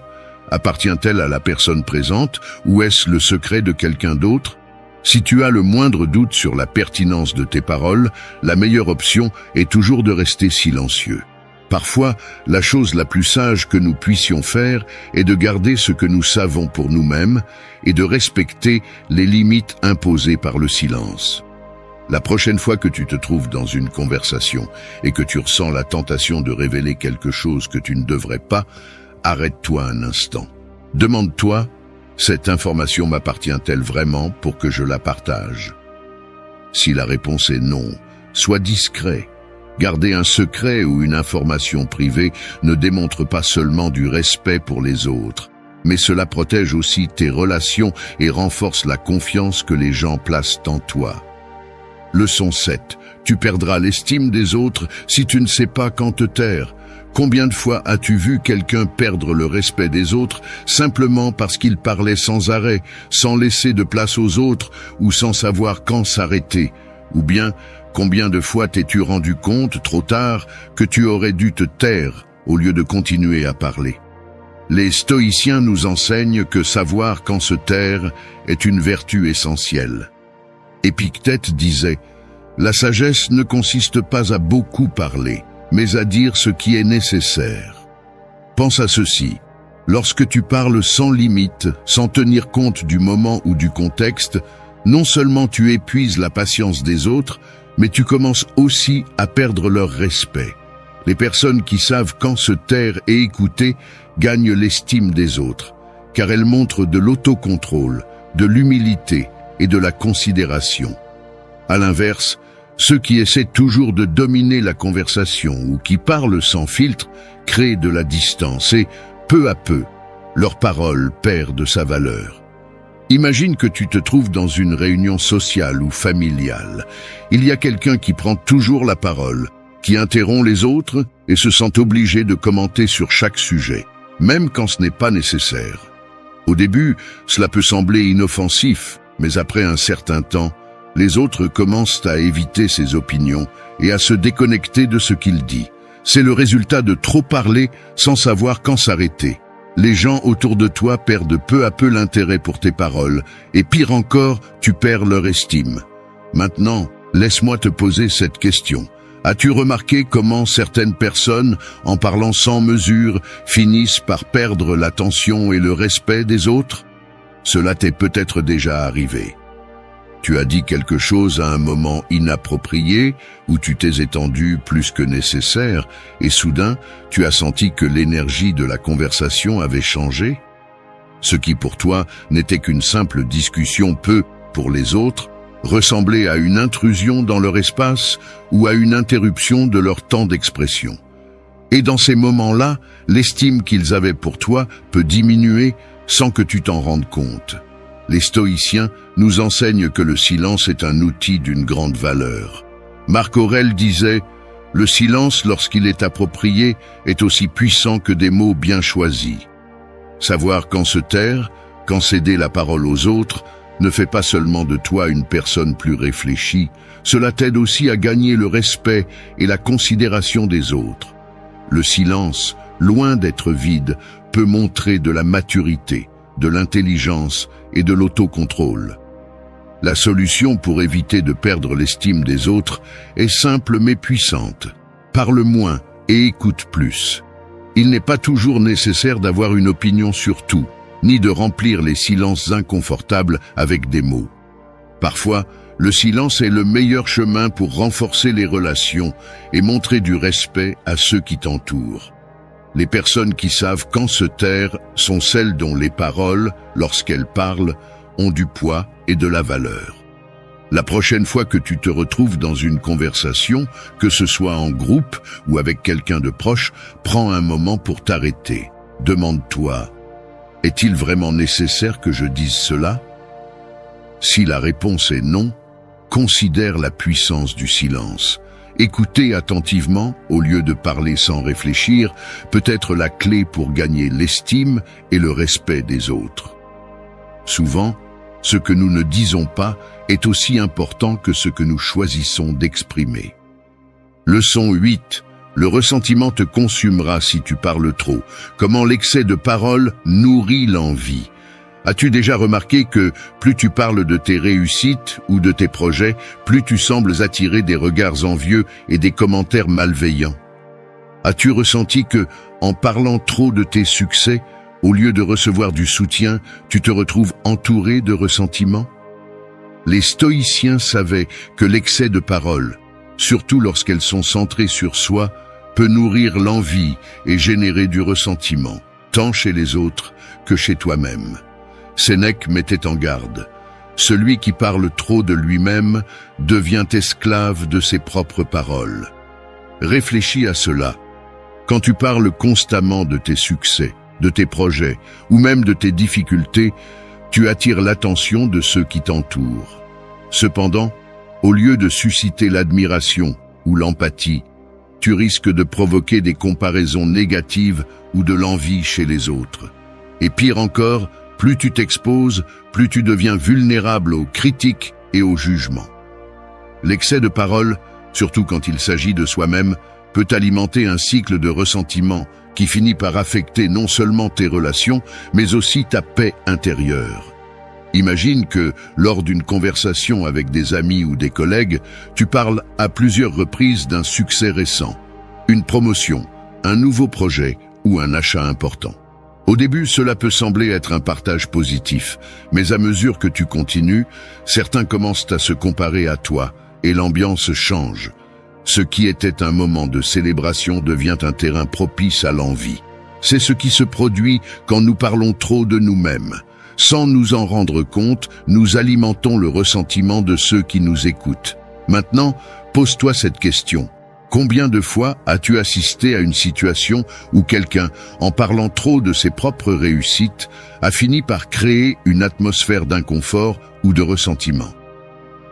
Appartient-elle à la personne présente ou est-ce le secret de quelqu'un d'autre? Si tu as le moindre doute sur la pertinence de tes paroles, la meilleure option est toujours de rester silencieux. Parfois, la chose la plus sage que nous puissions faire est de garder ce que nous savons pour nous-mêmes et de respecter les limites imposées par le silence. La prochaine fois que tu te trouves dans une conversation et que tu ressens la tentation de révéler quelque chose que tu ne devrais pas, arrête-toi un instant. Demande-toi, cette information m'appartient-elle vraiment pour que je la partage? Si la réponse est non, sois discret. Garder un secret ou une information privée ne démontre pas seulement du respect pour les autres, mais cela protège aussi tes relations et renforce la confiance que les gens placent en toi. Leçon 7. Tu perdras l'estime des autres si tu ne sais pas quand te taire. Combien de fois as-tu vu quelqu'un perdre le respect des autres simplement parce qu'il parlait sans arrêt, sans laisser de place aux autres ou sans savoir quand s'arrêter? Ou bien, combien de fois t'es-tu rendu compte, trop tard, que tu aurais dû te taire au lieu de continuer à parler? Les stoïciens nous enseignent que savoir quand se taire est une vertu essentielle. Épictète disait « La sagesse ne consiste pas à beaucoup parler, mais à dire ce qui est nécessaire. » Pense à ceci. Lorsque tu parles sans limite, sans tenir compte du moment ou du contexte, non seulement tu épuises la patience des autres, mais tu commences aussi à perdre leur respect. Les personnes qui savent quand se taire et écouter gagnent l'estime des autres, car elles montrent de l'autocontrôle, de l'humilité et de la considération. À l'inverse, ceux qui essaient toujours de dominer la conversation ou qui parlent sans filtre créent de la distance et, peu à peu, leur parole perd de sa valeur. Imagine que tu te trouves dans une réunion sociale ou familiale. Il y a quelqu'un qui prend toujours la parole, qui interrompt les autres et se sent obligé de commenter sur chaque sujet, même quand ce n'est pas nécessaire. Au début, cela peut sembler inoffensif, mais après un certain temps, les autres commencent à éviter ses opinions et à se déconnecter de ce qu'il dit. C'est le résultat de trop parler sans savoir quand s'arrêter. Les gens autour de toi perdent peu à peu l'intérêt pour tes paroles, et pire encore, tu perds leur estime. Maintenant, laisse-moi te poser cette question. As-tu remarqué comment certaines personnes, en parlant sans mesure, finissent par perdre l'attention et le respect des autres? Cela t'est peut-être déjà arrivé. Tu as dit quelque chose à un moment inapproprié, où tu t'es étendu plus que nécessaire, et soudain, tu as senti que l'énergie de la conversation avait changé. Ce qui pour toi n'était qu'une simple discussion peut, pour les autres, ressembler à une intrusion dans leur espace ou à une interruption de leur temps d'expression. Et dans ces moments-là, l'estime qu'ils avaient pour toi peut diminuer sans que tu t'en rendes compte. Les stoïciens nous enseignent que le silence est un outil d'une grande valeur. Marc Aurèle disait « Le silence, lorsqu'il est approprié, est aussi puissant que des mots bien choisis. » Savoir quand se taire, quand céder la parole aux autres, ne fait pas seulement de toi une personne plus réfléchie, cela t'aide aussi à gagner le respect et la considération des autres. Le silence, loin d'être vide, peut montrer de la maturité, de l'intelligence et de l'autocontrôle. La solution pour éviter de perdre l'estime des autres est simple mais puissante. Parle moins et écoute plus. Il n'est pas toujours nécessaire d'avoir une opinion sur tout, ni de remplir les silences inconfortables avec des mots. Parfois, le silence est le meilleur chemin pour renforcer les relations et montrer du respect à ceux qui t'entourent. Les personnes qui savent quand se taire sont celles dont les paroles, lorsqu'elles parlent, ont du poids et de la valeur. La prochaine fois que tu te retrouves dans une conversation, que ce soit en groupe ou avec quelqu'un de proche, prends un moment pour t'arrêter. Demande-toi, est-il vraiment nécessaire que je dise cela? Si la réponse est non, considère la puissance du silence. Écouter attentivement, au lieu de parler sans réfléchir, peut être la clé pour gagner l'estime et le respect des autres. Souvent, ce que nous ne disons pas est aussi important que ce que nous choisissons d'exprimer. Leçon 8. Le ressentiment te consumera si tu parles trop. Comment l'excès de parole nourrit l'envie. As-tu déjà remarqué que plus tu parles de tes réussites ou de tes projets, plus tu sembles attirer des regards envieux et des commentaires malveillants? As-tu ressenti que, en parlant trop de tes succès, au lieu de recevoir du soutien, tu te retrouves entouré de ressentiments? Les stoïciens savaient que l'excès de paroles, surtout lorsqu'elles sont centrées sur soi, peut nourrir l'envie et générer du ressentiment, tant chez les autres que chez toi-même. Sénèque mettait en garde. Celui qui parle trop de lui-même devient esclave de ses propres paroles. Réfléchis à cela. Quand tu parles constamment de tes succès, de tes projets ou même de tes difficultés, tu attires l'attention de ceux qui t'entourent. Cependant, au lieu de susciter l'admiration ou l'empathie, tu risques de provoquer des comparaisons négatives ou de l'envie chez les autres. Et pire encore, plus tu t'exposes, plus tu deviens vulnérable aux critiques et aux jugements. L'excès de parole, surtout quand il s'agit de soi-même, peut alimenter un cycle de ressentiment qui finit par affecter non seulement tes relations, mais aussi ta paix intérieure. Imagine que, lors d'une conversation avec des amis ou des collègues, tu parles à plusieurs reprises d'un succès récent, une promotion, un nouveau projet ou un achat important. Au début, cela peut sembler être un partage positif, mais à mesure que tu continues, certains commencent à se comparer à toi et l'ambiance change. Ce qui était un moment de célébration devient un terrain propice à l'envie. C'est ce qui se produit quand nous parlons trop de nous-mêmes. Sans nous en rendre compte, nous alimentons le ressentiment de ceux qui nous écoutent. Maintenant, pose-toi cette question. Combien de fois as-tu assisté à une situation où quelqu'un, en parlant trop de ses propres réussites, a fini par créer une atmosphère d'inconfort ou de ressentiment?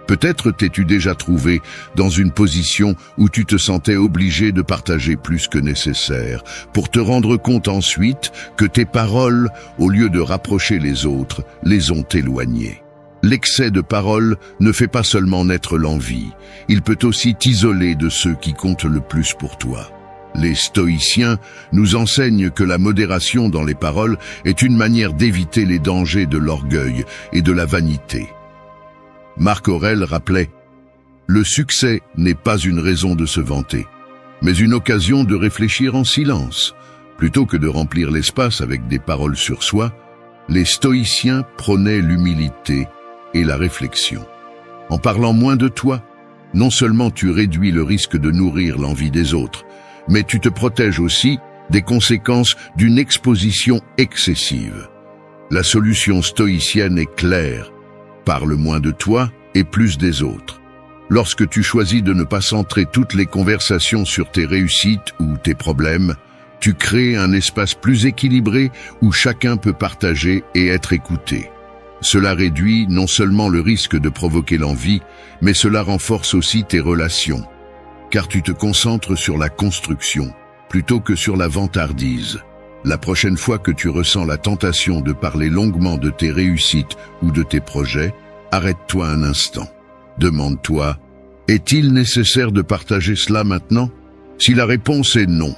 Peut-être t'es-tu déjà trouvé dans une position où tu te sentais obligé de partager plus que nécessaire, pour te rendre compte ensuite que tes paroles, au lieu de rapprocher les autres, les ont éloignés. L'excès de paroles ne fait pas seulement naître l'envie, il peut aussi t'isoler de ceux qui comptent le plus pour toi. Les stoïciens nous enseignent que la modération dans les paroles est une manière d'éviter les dangers de l'orgueil et de la vanité. Marc Aurèle rappelait « Le succès n'est pas une raison de se vanter, mais une occasion de réfléchir en silence. Plutôt que de remplir l'espace avec des paroles sur soi, les stoïciens prônaient l'humilité et la réflexion. En parlant moins de toi, non seulement tu réduis le risque de nourrir l'envie des autres, mais tu te protèges aussi des conséquences d'une exposition excessive. La solution stoïcienne est claire. Parle moins de toi et plus des autres. Lorsque tu choisis de ne pas centrer toutes les conversations sur tes réussites ou tes problèmes, tu crées un espace plus équilibré où chacun peut partager et être écouté. Cela réduit non seulement le risque de provoquer l'envie, mais cela renforce aussi tes relations, car tu te concentres sur la construction plutôt que sur la vantardise. La prochaine fois que tu ressens la tentation de parler longuement de tes réussites ou de tes projets, arrête-toi un instant. Demande-toi, est-il nécessaire de partager cela maintenant? Si la réponse est non,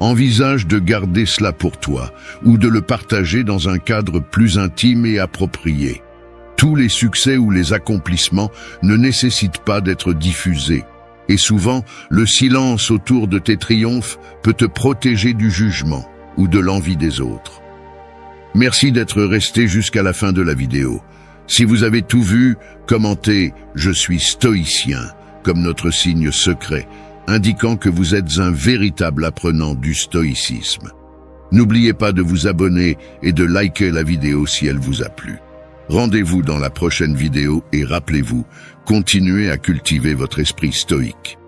envisage de garder cela pour toi ou de le partager dans un cadre plus intime et approprié. Tous les succès ou les accomplissements ne nécessitent pas d'être diffusés. Et souvent, le silence autour de tes triomphes peut te protéger du jugement ou de l'envie des autres. Merci d'être resté jusqu'à la fin de la vidéo. Si vous avez tout vu, commentez « Je suis stoïcien » comme notre signe secret, indiquant que vous êtes un véritable apprenant du stoïcisme. N'oubliez pas de vous abonner et de liker la vidéo si elle vous a plu. Rendez-vous dans la prochaine vidéo et rappelez-vous, continuez à cultiver votre esprit stoïque.